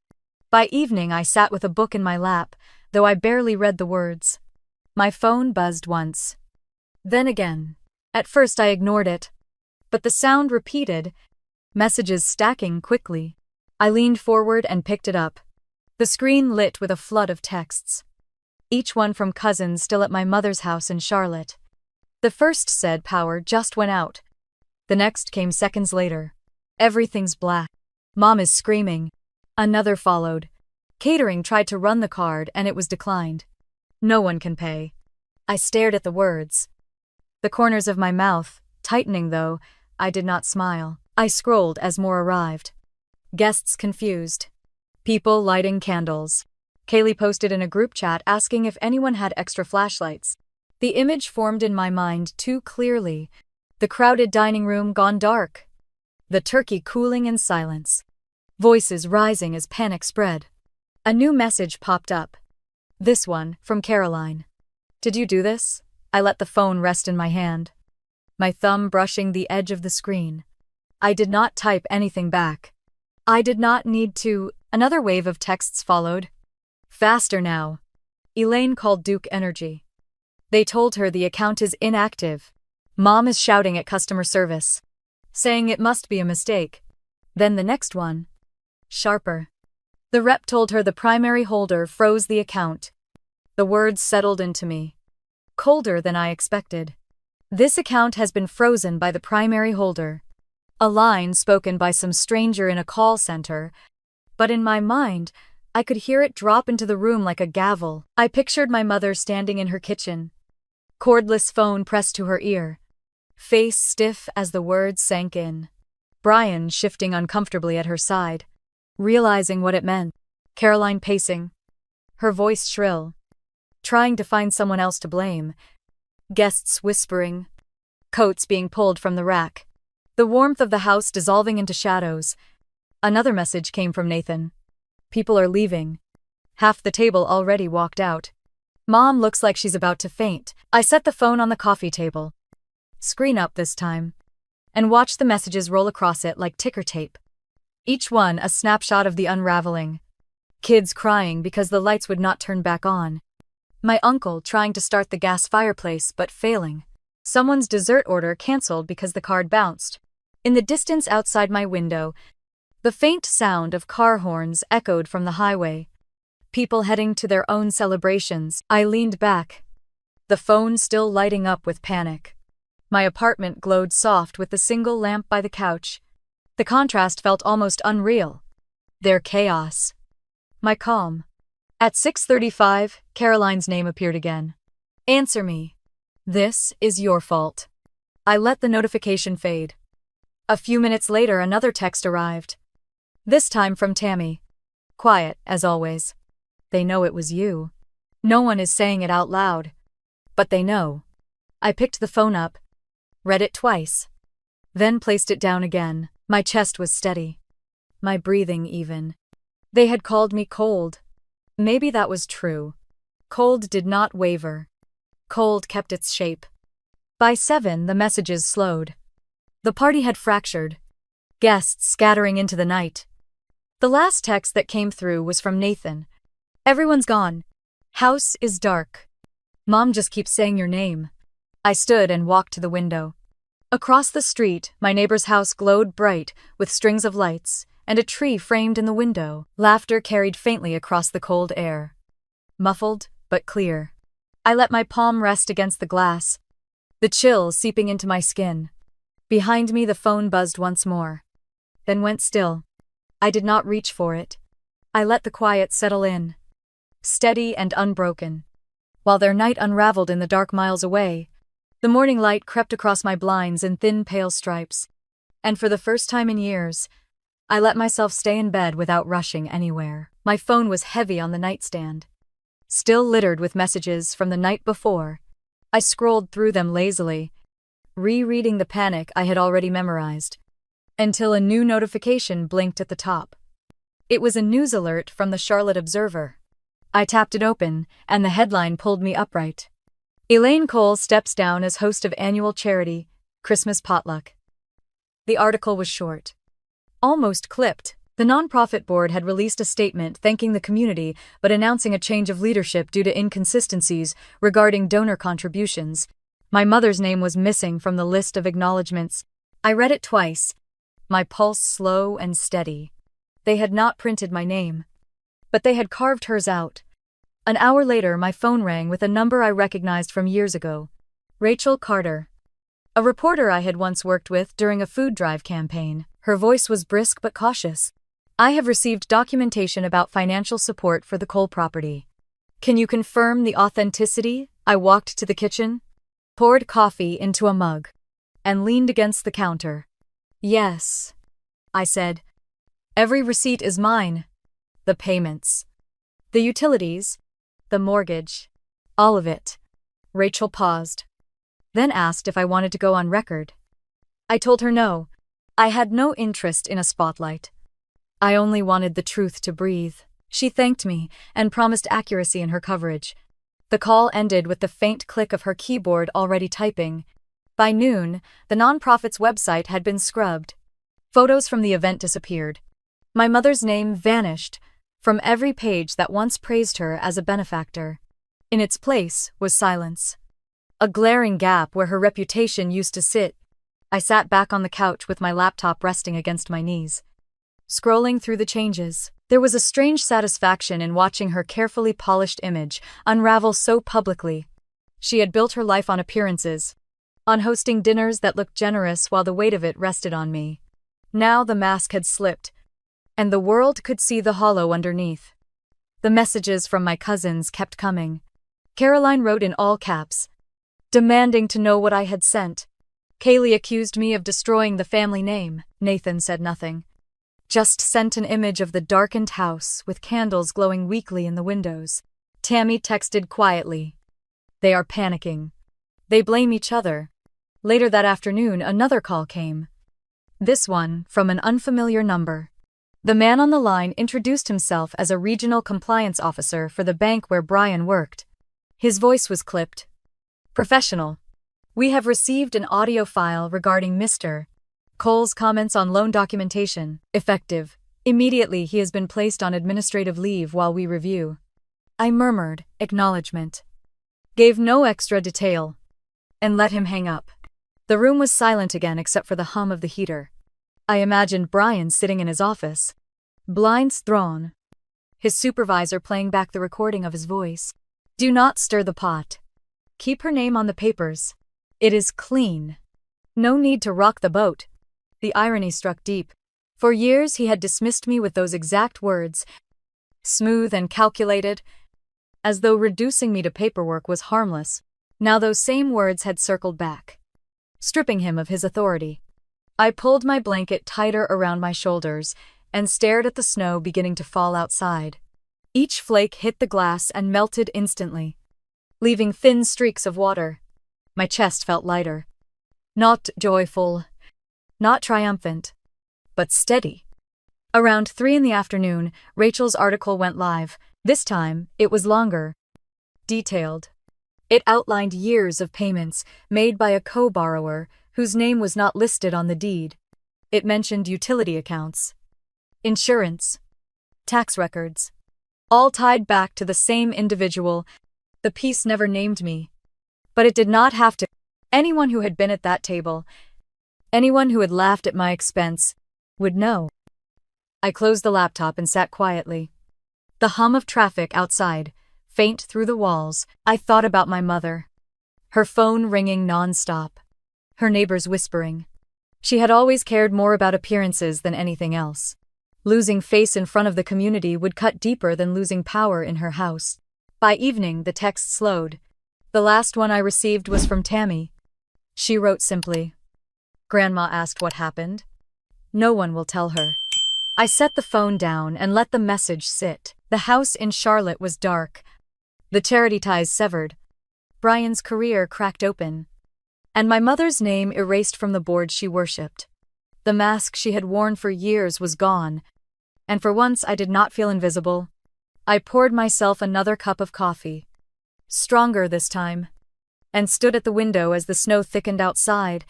By evening I sat with a book in my lap, though I barely read the words. My phone buzzed once. Then again. At first I ignored it, but the sound repeated, messages stacking quickly. I leaned forward and picked it up. The screen lit with a flood of texts. Each one from cousins still at my mother's house in Charlotte. The first said power just went out. The next came seconds later. Everything's black. Mom is screaming. Another followed. Catering tried to run the card and it was declined. No one can pay. I stared at the words. The corners of my mouth, tightening though, I did not smile. I scrolled as more arrived. Guests confused. People lighting candles. Kaylee posted in a group chat asking if anyone had extra flashlights. The image formed in my mind too clearly. The crowded dining room gone dark. The turkey cooling in silence. Voices rising as panic spread. A new message popped up. This one, from Caroline. Did you do this? I let the phone rest in my hand, my thumb brushing the edge of the screen. I did not type anything back. I did not need to. Another wave of texts followed. Faster now. Elaine called Duke Energy. They told her the account is inactive. Mom is shouting at customer service, saying it must be a mistake. Then the next one. Sharper. The rep told her the primary holder froze the account. The words settled into me. Colder than I expected. This account has been frozen by the primary holder. A line spoken by some stranger in a call center, but in my mind, I could hear it drop into the room like a gavel. I pictured my mother standing in her kitchen, cordless phone pressed to her ear, face stiff as the words sank in. Brian shifting uncomfortably at her side, realizing what it meant. Caroline pacing, her voice shrill, trying to find someone else to blame. Guests whispering, coats being pulled from the rack, the warmth of the house dissolving into shadows. Another message came from Nathan. People are leaving. Half the table already walked out. Mom looks like she's about to faint. I set the phone on the coffee table, screen up this time, and watched the messages roll across it like ticker tape. Each one a snapshot of the unraveling. Kids crying because the lights would not turn back on. My uncle trying to start the gas fireplace but failing. Someone's dessert order canceled because the card bounced. In the distance outside my window, the faint sound of car horns echoed from the highway. People heading to their own celebrations. I leaned back, the phone still lighting up with panic. My apartment glowed soft with the single lamp by the couch. The contrast felt almost unreal. Their chaos. My calm. At 6:35, Caroline's name appeared again. Answer me. This is your fault. I let the notification fade. A few minutes later, another text arrived. This time from Tammy. Quiet, as always. They know it was you. No one is saying it out loud, but they know. I picked the phone up, read it twice, then placed it down again. My chest was steady, my breathing even. They had called me cold. Maybe that was true. Cold did not waver. Cold kept its shape. By 7, the messages slowed. The party had fractured, guests scattering into the night. The last text that came through was from Nathan. Everyone's gone. House is dark. Mom just keeps saying your name. I stood and walked to the window. Across the street, my neighbor's house glowed bright with strings of lights and a tree framed in the window. Laughter carried faintly across the cold air. Muffled, but clear. I let my palm rest against the glass, the chill seeping into my skin. Behind me, the phone buzzed once more, then went still. I did not reach for it. I let the quiet settle in, steady and unbroken. While their night unraveled in the dark miles away, the morning light crept across my blinds in thin pale stripes. And for the first time in years, I let myself stay in bed without rushing anywhere. My phone was heavy on the nightstand, still littered with messages from the night before. I scrolled through them lazily, rereading the panic I had already memorized, until a new notification blinked at the top. It was a news alert from the Charlotte Observer. I tapped it open, and the headline pulled me upright. Elaine Cole steps down as host of annual charity Christmas potluck. The article was short, almost clipped. The nonprofit board had released a statement thanking the community but announcing a change of leadership due to inconsistencies regarding donor contributions. My mother's name was missing from the list of acknowledgments. I read it twice, my pulse slow and steady. They had not printed my name, but they had carved hers out. An hour later, my phone rang with a number I recognized from years ago. Rachel Carter, a reporter I had once worked with during a food drive campaign. Her voice was brisk but cautious. I have received documentation about financial support for the Cole property. Can you confirm the authenticity? I walked to the kitchen, poured coffee into a mug, and leaned against the counter. Yes, I said. Every receipt is mine. The payments, the utilities, the mortgage, all of it. Rachel paused, then asked if I wanted to go on record. I told her no. I had no interest in a spotlight. I only wanted the truth to breathe. She thanked me and promised accuracy in her coverage. The call ended with the faint click of her keyboard already typing. By noon, the nonprofit's website had been scrubbed. Photos from the event disappeared. My mother's name vanished from every page that once praised her as a benefactor. In its place was silence, a glaring gap where her reputation used to sit. I sat back on the couch with my laptop resting against my knees, scrolling through the changes. There was a strange satisfaction in watching her carefully polished image unravel so publicly. She had built her life on appearances, on hosting dinners that looked generous while the weight of it rested on me. Now the mask had slipped, and the world could see the hollow underneath. The messages from my cousins kept coming. Caroline wrote in all caps, demanding to know what I had sent. Kaylee accused me of destroying the family name. Nathan said nothing, just sent an image of the darkened house with candles glowing weakly in the windows. Tammy texted quietly, they are panicking. They blame each other. Later that afternoon, another call came. This one from an unfamiliar number. The man on the line introduced himself as a regional compliance officer for the bank where Brian worked. His voice was clipped, professional. We have received an audio file regarding Mr. Cole's comments on loan documentation. Effective. Immediately, he has been placed on administrative leave while we review. I murmured, acknowledgement, gave no extra detail, and let him hang up. The room was silent again except for the hum of the heater. I imagined Brian sitting in his office, blinds drawn, his supervisor playing back the recording of his voice. Do not stir the pot. Keep her name on the papers. It is clean. No need to rock the boat. The irony struck deep. For years he had dismissed me with those exact words, smooth and calculated, as though reducing me to paperwork was harmless. Now those same words had circled back, stripping him of his authority. I pulled my blanket tighter around my shoulders and stared at the snow beginning to fall outside. Each flake hit the glass and melted instantly, leaving thin streaks of water. My chest felt lighter. Not joyful, not triumphant, but steady. Around 3 in the afternoon, Rachel's article went live. This time, it was longer, detailed. It outlined years of payments made by a co-borrower whose name was not listed on the deed. It mentioned utility accounts, insurance, tax records, all tied back to the same individual. The piece never named me, but it did not have to. Anyone who had been at that table, anyone who had laughed at my expense, would know. I closed the laptop and sat quietly. The hum of traffic outside faint through the walls, I thought about my mother. Her phone ringing non-stop. Her neighbors whispering. She had always cared more about appearances than anything else. Losing face in front of the community would cut deeper than losing power in her house. By evening, the text slowed. The last one I received was from Tammy. She wrote simply. Grandma asked what happened. No one will tell her. I set the phone down and let the message sit. The house in Charlotte was dark. The charity ties severed. Brian's career cracked open. And my mother's name erased from the board she worshipped. The mask she had worn for years was gone. And for once I did not feel invisible. I poured myself another cup of coffee. Stronger this time. And stood at the window as the snow thickened outside.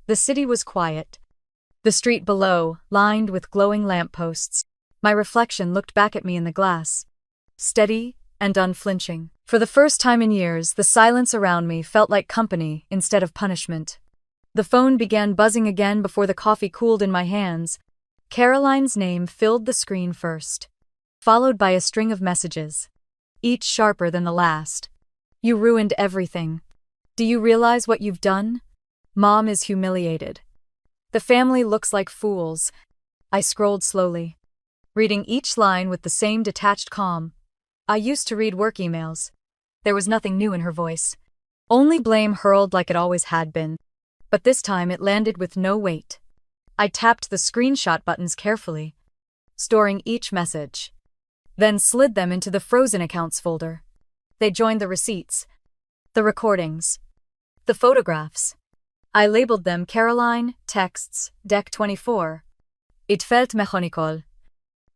The city was quiet. The street below, lined with glowing lampposts. My reflection looked back at me in the glass. Steady and unflinching. For the first time in years, the silence around me felt like company instead of punishment. The phone began buzzing again before the coffee cooled in my hands. Caroline's name filled the screen first, followed by a string of messages, each sharper than the last. You ruined everything. Do you realize what you've done? Mom is humiliated. The family looks like fools. I scrolled slowly, reading each line with the same detached calm. I used to read work emails. There was nothing new in her voice. Only blame hurled like it always had been. But this time it landed with no weight. I tapped the screenshot buttons carefully, storing each message, then slid them into the frozen accounts folder. They joined the receipts, the recordings, the photographs. I labeled them Caroline, Texts, Deck 24. It felt mechanical,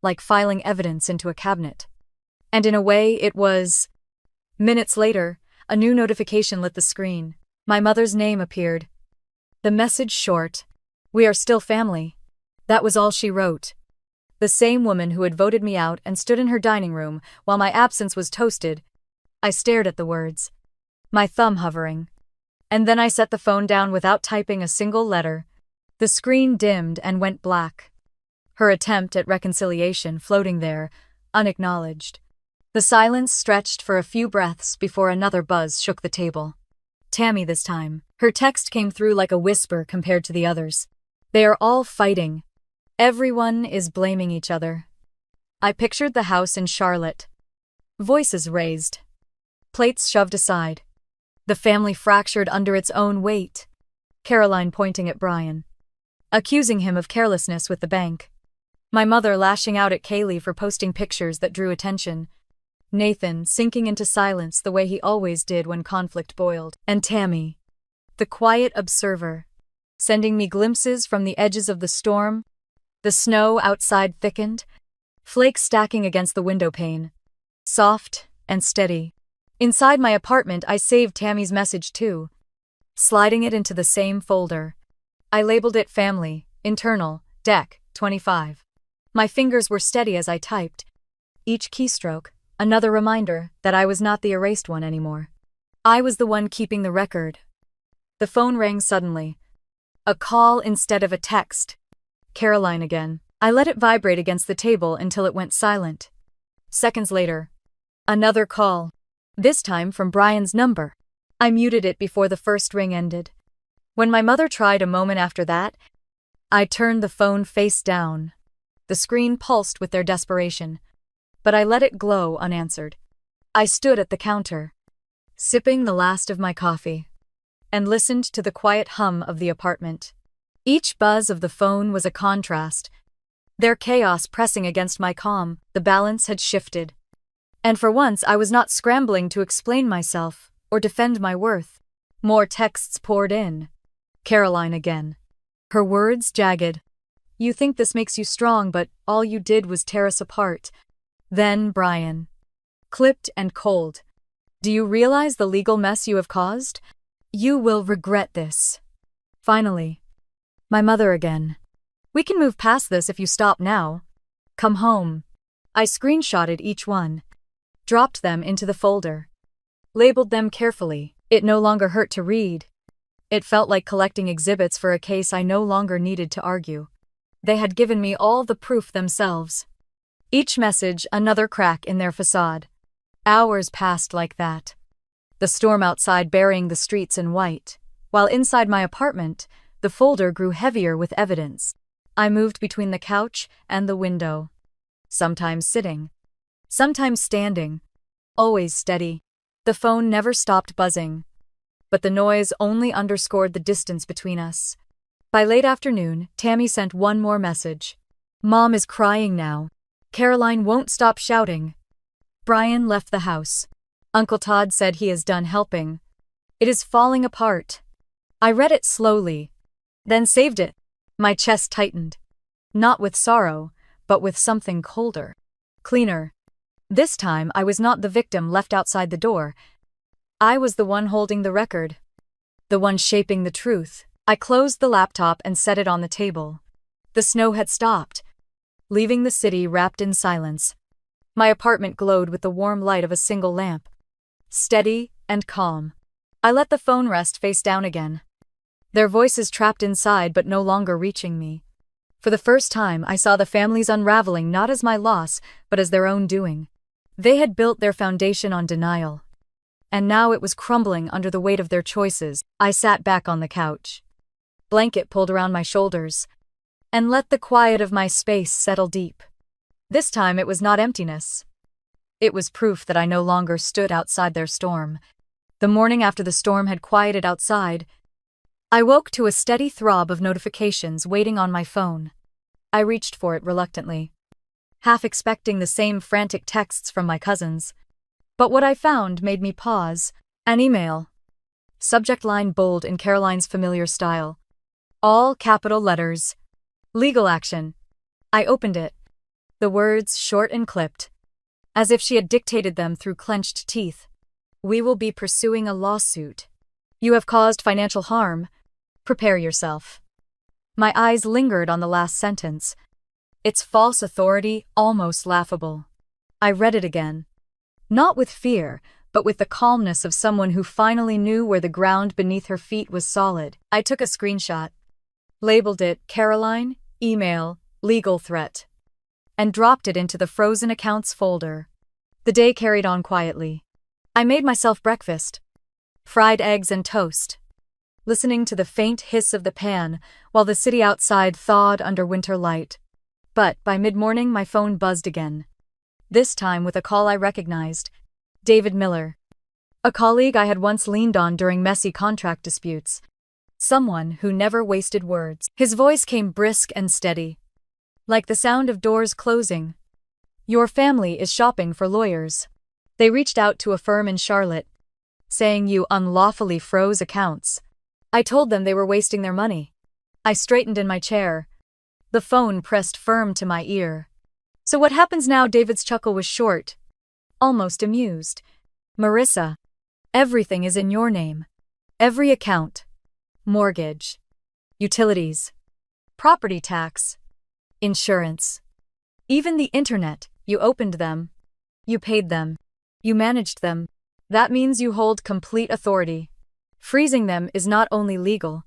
like filing evidence into a cabinet. And in a way, it was. Minutes later, a new notification lit the screen. My mother's name appeared. The message short. We are still family. That was all she wrote. The same woman who had voted me out and stood in her dining room while my absence was toasted. I stared at the words, my thumb hovering. And then I set the phone down without typing a single letter. The screen dimmed and went black. Her attempt at reconciliation floating there, unacknowledged. The silence stretched for a few breaths before another buzz shook the table. Tammy this time. Her text came through like a whisper compared to the others. They are all fighting. Everyone is blaming each other. I pictured the house in Charlotte. Voices raised. Plates shoved aside. The family fractured under its own weight. Caroline pointing at Brian, accusing him of carelessness with the bank. My mother lashing out at Kaylee for posting pictures that drew attention. Nathan sinking into silence the way he always did when conflict boiled. And Tammy, the quiet observer, sending me glimpses from the edges of the storm. The snow outside thickened, flakes stacking against the window pane. Soft and steady. Inside my apartment, I saved Tammy's message too, sliding it into the same folder. I labeled it Family, Internal, Deck 25. My fingers were steady as I typed. Each keystroke, another reminder that I was not the erased one anymore. I was the one keeping the record. The phone rang suddenly. A call instead of a text. Caroline again. I let it vibrate against the table until it went silent. Seconds later, another call. This time from Brian's number. I muted it before the first ring ended. When my mother tried a moment after that, I turned the phone face down. The screen pulsed with their desperation, but I let it glow unanswered. I stood at the counter, sipping the last of my coffee, and listened to the quiet hum of the apartment. Each buzz of the phone was a contrast, their chaos pressing against my calm. The balance had shifted. And for once I was not scrambling to explain myself or defend my worth. More texts poured in. Caroline again. Her words jagged. You think this makes you strong, but all you did was tear us apart. Then Brian. Clipped and cold. Do you realize the legal mess you have caused? You will regret this. Finally. My mother again. We can move past this if you stop now. Come home. I screenshotted each one. Dropped them into the folder. Labeled them carefully. It no longer hurt to read. It felt like collecting exhibits for a case I no longer needed to argue. They had given me all the proof themselves. Each message another crack in their facade. Hours passed like that, the storm outside burying the streets in white, while inside my apartment, the folder grew heavier with evidence. I moved between the couch and the window, sometimes sitting, sometimes standing, always steady. The phone never stopped buzzing, but the noise only underscored the distance between us. By late afternoon, Tammy sent one more message. Mom is crying now. Caroline won't stop shouting. Brian left the house. Uncle Todd said he is done helping. It is falling apart. I read it slowly, then saved it. My chest tightened. Not with sorrow, but with something colder, cleaner. This time I was not the victim left outside the door. I was the one holding the record, the one shaping the truth. I closed the laptop and set it on the table. The snow had stopped, leaving the city wrapped in silence. My apartment glowed with the warm light of a single lamp, steady and calm. I let the phone rest face down again. Their voices trapped inside but no longer reaching me. For the first time, I saw the family's unraveling not as my loss, but as their own doing. They had built their foundation on denial, and now it was crumbling under the weight of their choices. I sat back on the couch, blanket pulled around my shoulders, and let the quiet of my space settle deep. This time it was not emptiness. It was proof that I no longer stood outside their storm. The morning after the storm had quieted outside, I woke to a steady throb of notifications waiting on my phone. I reached for it reluctantly, half expecting the same frantic texts from my cousins. But what I found made me pause. An email. Subject line bold in Caroline's familiar style. All capital letters. Legal action. I opened it. The words short and clipped, as if she had dictated them through clenched teeth. We will be pursuing a lawsuit. You have caused financial harm. Prepare yourself. My eyes lingered on the last sentence. Its false authority almost laughable. I read it again. Not with fear, but with the calmness of someone who finally knew where the ground beneath her feet was solid. I took a screenshot, labeled it Caroline, email, legal threat, and dropped it into the frozen accounts folder. The day carried on quietly. I made myself breakfast, fried eggs and toast, listening to the faint hiss of the pan while the city outside thawed under winter light. But by mid-morning my phone buzzed again. This time with a call I recognized. David Miller. A colleague I had once leaned on during messy contract disputes. Someone who never wasted words. His voice came brisk and steady, like the sound of doors closing. Your family is shopping for lawyers. They reached out to a firm in Charlotte, saying you unlawfully froze accounts. I told them they were wasting their money. I straightened in my chair, the phone pressed firm to my ear. So what happens now? David's chuckle was short, almost amused. Marissa, everything is in your name. Every account. Mortgage. Utilities. Property tax. Insurance. Even the internet. You opened them. You paid them. You managed them. That means you hold complete authority. Freezing them is not only legal,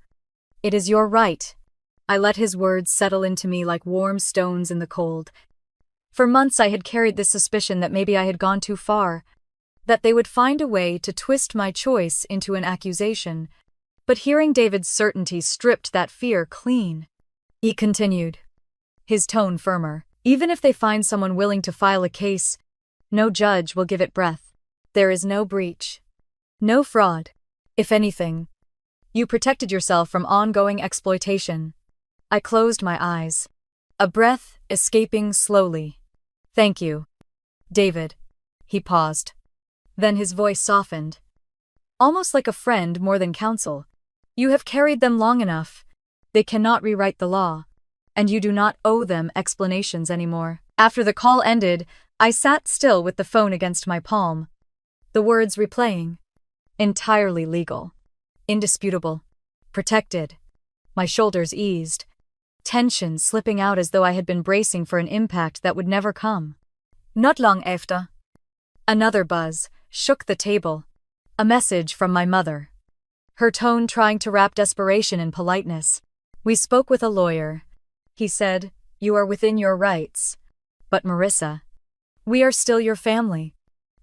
it is your right. I let his words settle into me like warm stones in the cold. For months I had carried this suspicion that maybe I had gone too far, that they would find a way to twist my choice into an accusation. But hearing David's certainty stripped that fear clean. He continued, his tone firmer. Even if they find someone willing to file a case, no judge will give it breath. There is no breach. No fraud. If anything, you protected yourself from ongoing exploitation. I closed my eyes, a breath escaping slowly. Thank you, David. He paused. Then his voice softened, almost like a friend more than counsel. You have carried them long enough. They cannot rewrite the law, and you do not owe them explanations anymore. After the call ended, I sat still with the phone against my palm, the words replaying. Entirely legal. Indisputable. Protected. My shoulders eased, tension slipping out as though I had been bracing for an impact that would never come. Not long after, another buzz shook the table. A message from my mother. Her tone trying to wrap desperation in politeness. We spoke with a lawyer. He said, you are within your rights. But Marissa, we are still your family.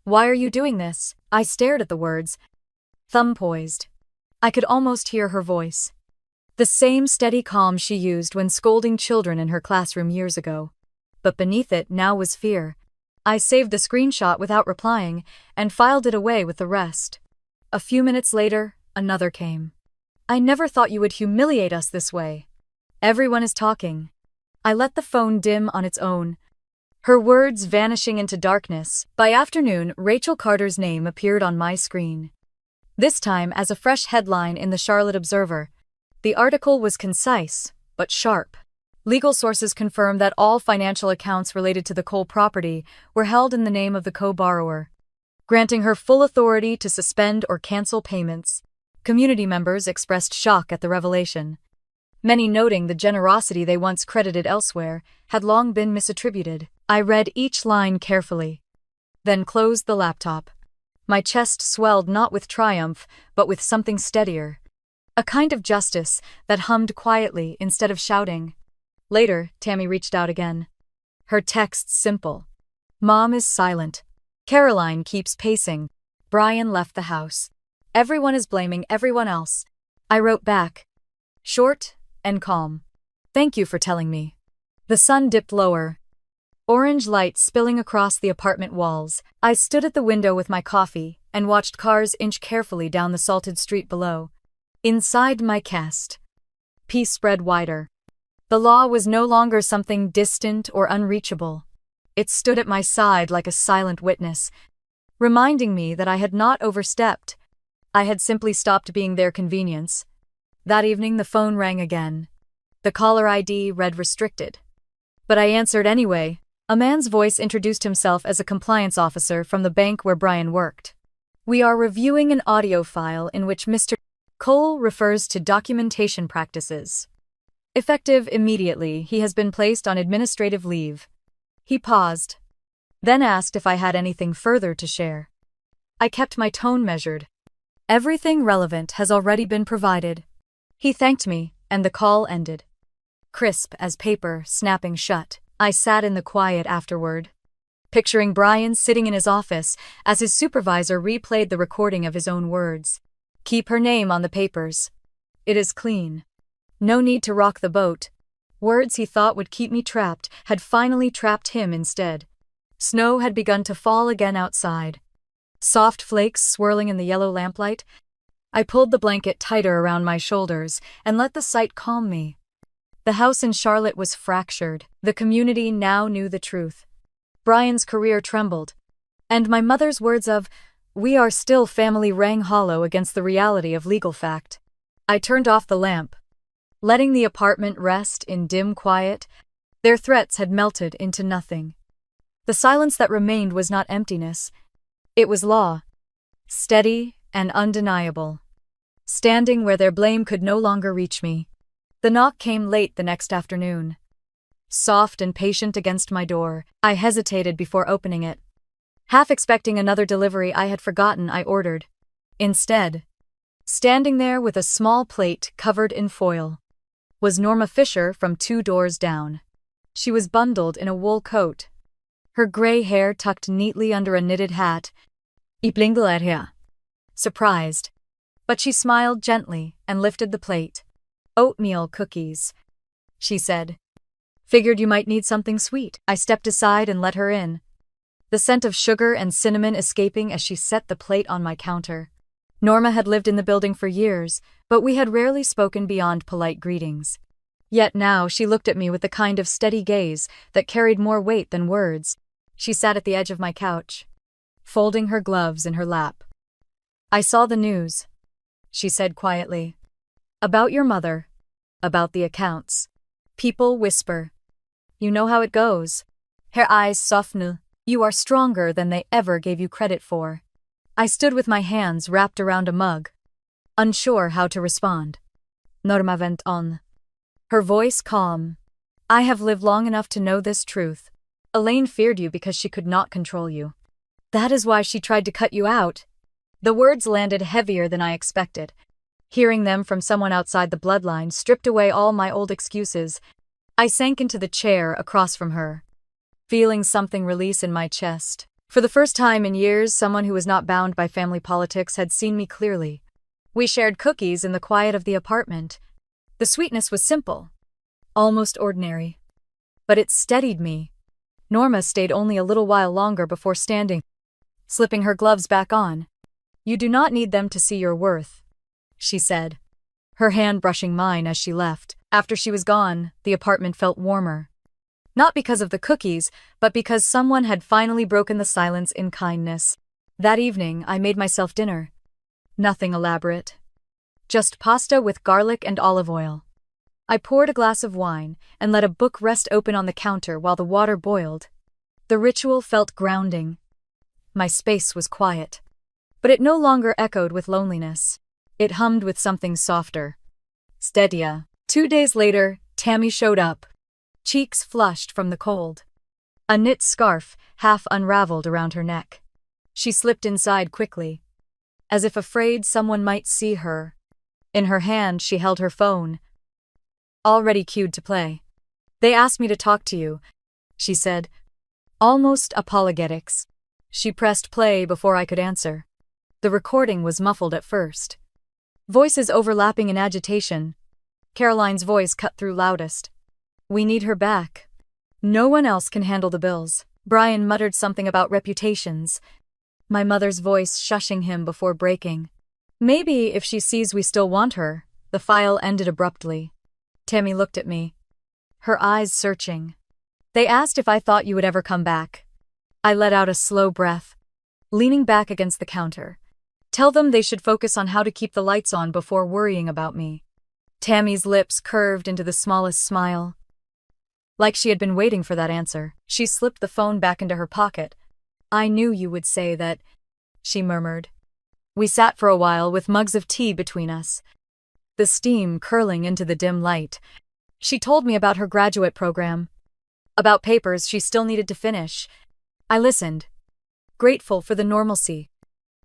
Why are you doing this? I stared at the words, thumb poised. I could almost hear her voice. The same steady calm she used when scolding children in her classroom years ago. But beneath it now was fear. I saved the screenshot without replying and filed it away with the rest. A few minutes later, another came. I never thought you would humiliate us this way. Everyone is talking. I let the phone dim on its own, her words vanishing into darkness. By afternoon, Rachel Carter's name appeared on my screen. This time as a fresh headline in the Charlotte Observer. The article was concise, but sharp. Legal sources confirmed that all financial accounts related to the Cole property were held in the name of the co-borrower, granting her full authority to suspend or cancel payments. Community members expressed shock at the revelation, many noting the generosity they once credited elsewhere had long been misattributed. I read each line carefully, then closed the laptop. My chest swelled not with triumph, but with something steadier. A kind of justice that hummed quietly instead of shouting. Later, Tammy reached out again. Her text simple. Mom is silent. Caroline keeps pacing. Brian left the house. Everyone is blaming everyone else. I wrote back. Short and calm. Thank you for telling me. The sun dipped lower, orange light spilling across the apartment walls. I stood at the window with my coffee and watched cars inch carefully down the salted street below. Inside my chest, peace spread wider. The law was no longer something distant or unreachable. It stood at my side like a silent witness, reminding me that I had not overstepped. I had simply stopped being their convenience. That evening the phone rang again. The caller ID read restricted. But I answered anyway. A man's voice introduced himself as a compliance officer from the bank where Brian worked. We are reviewing an audio file in which Mr. Cole refers to documentation practices. Effective immediately, he has been placed on administrative leave. He paused, then asked if I had anything further to share. I kept my tone measured. Everything relevant has already been provided. He thanked me, and the call ended. Crisp as paper, snapping shut. I sat in the quiet afterward, picturing Brian sitting in his office as his supervisor replayed the recording of his own words. Keep her name on the papers. It is clean. No need to rock the boat. Words he thought would keep me trapped had finally trapped him instead. Snow had begun to fall again outside. Soft flakes swirling in the yellow lamplight. I pulled the blanket tighter around my shoulders and let the sight calm me. The house in Charlotte was fractured. The community now knew the truth. Brian's career trembled. And my mother's words of, "We are still family," rang hollow against the reality of legal fact. I turned off the lamp, letting the apartment rest in dim quiet. Their threats had melted into nothing. The silence that remained was not emptiness. It was law. Steady and undeniable. Standing where their blame could no longer reach me. The knock came late the next afternoon. Soft and patient against my door, I hesitated before opening it. Half expecting another delivery I had forgotten, I ordered. Instead, standing there with a small plate covered in foil, was Norma Fisher from 2 doors down. She was bundled in a wool coat, her gray hair tucked neatly under a knitted hat. "I blingle her." Surprised, but she smiled gently and lifted the plate. "Oatmeal cookies," she said. "Figured you might need something sweet." I stepped aside and let her in, the scent of sugar and cinnamon escaping as she set the plate on my counter. Norma had lived in the building for years, but we had rarely spoken beyond polite greetings. Yet now she looked at me with the kind of steady gaze that carried more weight than words. She sat at the edge of my couch, folding her gloves in her lap. "I saw the news," she said quietly. "About your mother. About the accounts. People whisper. You know how it goes." Her eyes softened. "You are stronger than they ever gave you credit for." I stood with my hands wrapped around a mug, unsure how to respond. Norma went on, her voice calm. "I have lived long enough to know this truth. Elaine feared you because she could not control you. That is why she tried to cut you out." The words landed heavier than I expected. Hearing them from someone outside the bloodline stripped away all my old excuses. I sank into the chair across from her, feeling something release in my chest. For the first time in years, someone who was not bound by family politics had seen me clearly. We shared cookies in the quiet of the apartment. The sweetness was simple, almost ordinary. But it steadied me. Norma stayed only a little while longer before standing, slipping her gloves back on. "You do not need them to see your worth," she said, her hand brushing mine as she left. After she was gone, the apartment felt warmer. Not because of the cookies, but because someone had finally broken the silence in kindness. That evening, I made myself dinner. Nothing elaborate. Just pasta with garlic and olive oil. I poured a glass of wine and let a book rest open on the counter while the water boiled. The ritual felt grounding. My space was quiet. But it no longer echoed with loneliness. It hummed with something softer. Steadia. 2 days later, Tammy showed up. Cheeks flushed from the cold. A knit scarf half unraveled around her neck. She slipped inside quickly, as if afraid someone might see her. In her hand, she held her phone, already cued to play. "They asked me to talk to you," she said, almost apologetics. She pressed play before I could answer. The recording was muffled at first. Voices overlapping in agitation. Caroline's voice cut through loudest. "We need her back. No one else can handle the bills." Brian muttered something about reputations. My mother's voice shushing him before breaking. "Maybe if she sees we still want her." The file ended abruptly. Tammy looked at me, her eyes searching. "They asked if I thought you would ever come back." I let out a slow breath, leaning back against the counter. "Tell them they should focus on how to keep the lights on before worrying about me." Tammy's lips curved into the smallest smile. Like she had been waiting for that answer. She slipped the phone back into her pocket. "I knew you would say that," she murmured. We sat for a while with mugs of tea between us, the steam curling into the dim light. She told me about her graduate program, about papers she still needed to finish. I listened, grateful for the normalcy,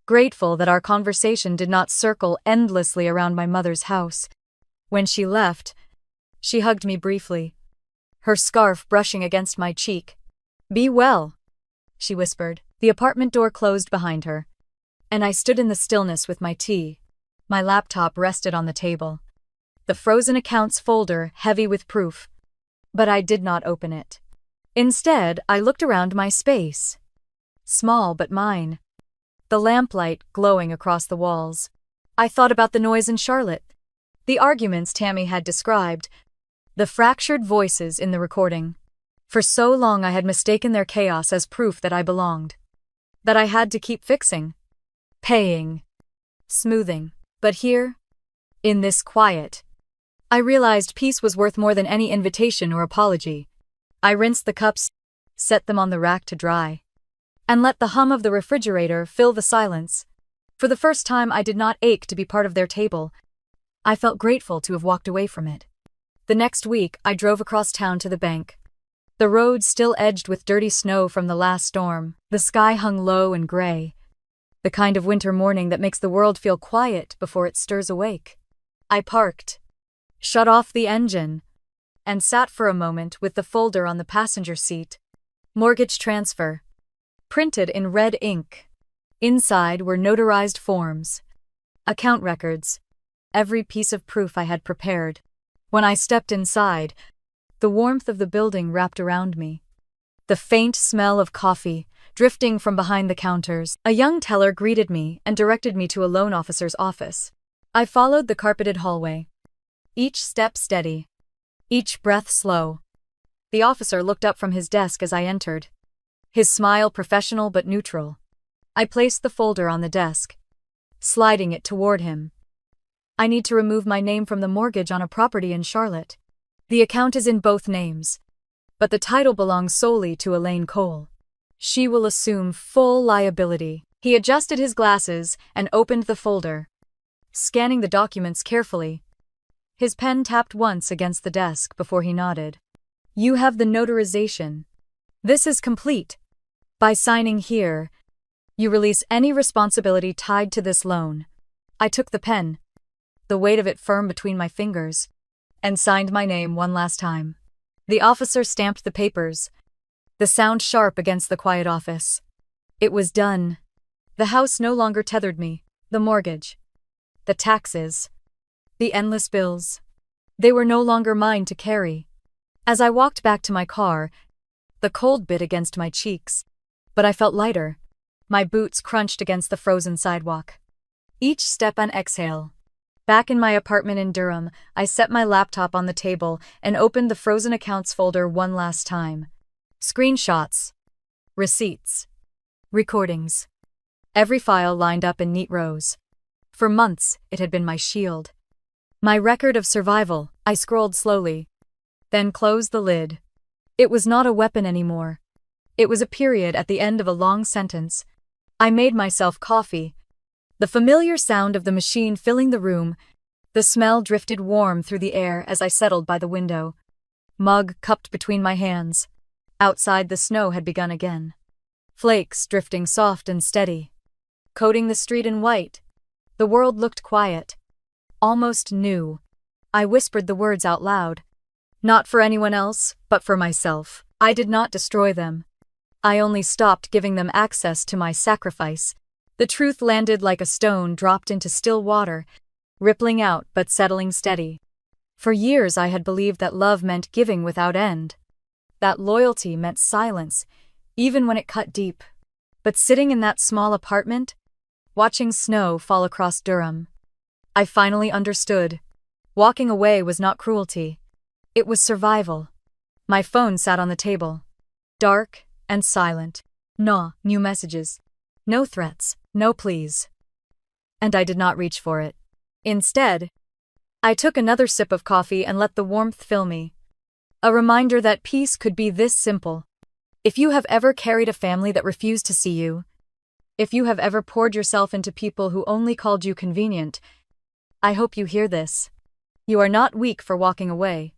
grateful that our conversation did not circle endlessly around my mother's house. When she left, she hugged me briefly, her scarf brushing against my cheek. "Be well," she whispered. The apartment door closed behind her, and I stood in the stillness with my tea. My laptop rested on the table, the frozen accounts folder heavy with proof. But I did not open it. Instead, I looked around my space. Small but mine. The lamplight glowing across the walls. I thought about the noise in Charlotte, the arguments Tammy had described, the fractured voices in the recording. For so long I had mistaken their chaos as proof that I belonged, that I had to keep fixing, paying, smoothing. But here, in this quiet, I realized peace was worth more than any invitation or apology. I rinsed the cups, set them on the rack to dry, and let the hum of the refrigerator fill the silence. For the first time, I did not ache to be part of their table. I felt grateful to have walked away from it. The next week, I drove across town to the bank. The road still edged with dirty snow from the last storm. The sky hung low and gray, the kind of winter morning that makes the world feel quiet before it stirs awake. I parked, shut off the engine, and sat for a moment with the folder on the passenger seat. Mortgage transfer, printed in red ink. Inside were notarized forms, account records, every piece of proof I had prepared. When I stepped inside, the warmth of the building wrapped around me. The faint smell of coffee drifting from behind the counters. A young teller greeted me and directed me to a loan officer's office. I followed the carpeted hallway, each step steady, each breath slow. The officer looked up from his desk as I entered, his smile professional but neutral. I placed the folder on the desk, sliding it toward him. "I need to remove my name from the mortgage on a property in Charlotte. The account is in both names, but the title belongs solely to Elaine Cole. She will assume full liability." He adjusted his glasses and opened the folder, scanning the documents carefully. His pen tapped once against the desk before he nodded. "You have the notarization. This is complete. By signing here, you release any responsibility tied to this loan." I took the pen, the weight of it firm between my fingers, and signed my name one last time. The officer stamped the papers, the sound sharp against the quiet office. It was done. The house no longer tethered me. The mortgage. The taxes. The endless bills. They were no longer mine to carry. As I walked back to my car, the cold bit against my cheeks. But I felt lighter. My boots crunched against the frozen sidewalk. Each step an exhale. Back in my apartment in Durham, I set my laptop on the table and opened the frozen accounts folder one last time. Screenshots. Receipts. Recordings. Every file lined up in neat rows. For months, it had been my shield. My record of survival. I scrolled slowly. Then closed the lid. It was not a weapon anymore. It was a period at the end of a long sentence. I made myself coffee. The familiar sound of the machine filling the room. The smell drifted warm through the air as I settled by the window. Mug cupped between my hands. Outside, the snow had begun again. Flakes drifting soft and steady. Coating the street in white. The world looked quiet. Almost new. I whispered the words out loud. Not for anyone else, but for myself. I did not destroy them. I only stopped giving them access to my sacrifice. The truth landed like a stone dropped into still water, rippling out but settling steady. For years I had believed that love meant giving without end. That loyalty meant silence, even when it cut deep. But sitting in that small apartment, watching snow fall across Durham, I finally understood. Walking away was not cruelty. It was survival. My phone sat on the table. Dark and silent. No new messages. No threats. No pleas. And I did not reach for it. Instead, I took another sip of coffee and let the warmth fill me. A reminder that peace could be this simple. If you have ever carried a family that refused to see you, if you have ever poured yourself into people who only called you convenient, I hope you hear this. You are not weak for walking away.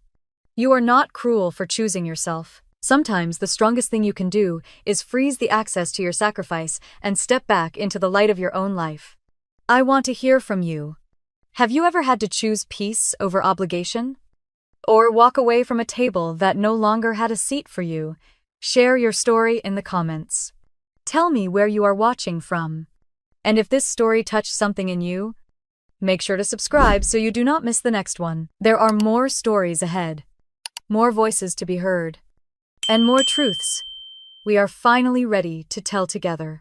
You are not cruel for choosing yourself. Sometimes the strongest thing you can do is freeze the access to your sacrifice and step back into the light of your own life. I want to hear from you. Have you ever had to choose peace over obligation? Or walk away from a table that no longer had a seat for you? Share your story in the comments. Tell me where you are watching from. And if this story touched something in you, make sure to subscribe so you do not miss the next one. There are more stories ahead. More voices to be heard. And more truths we are finally ready to tell together.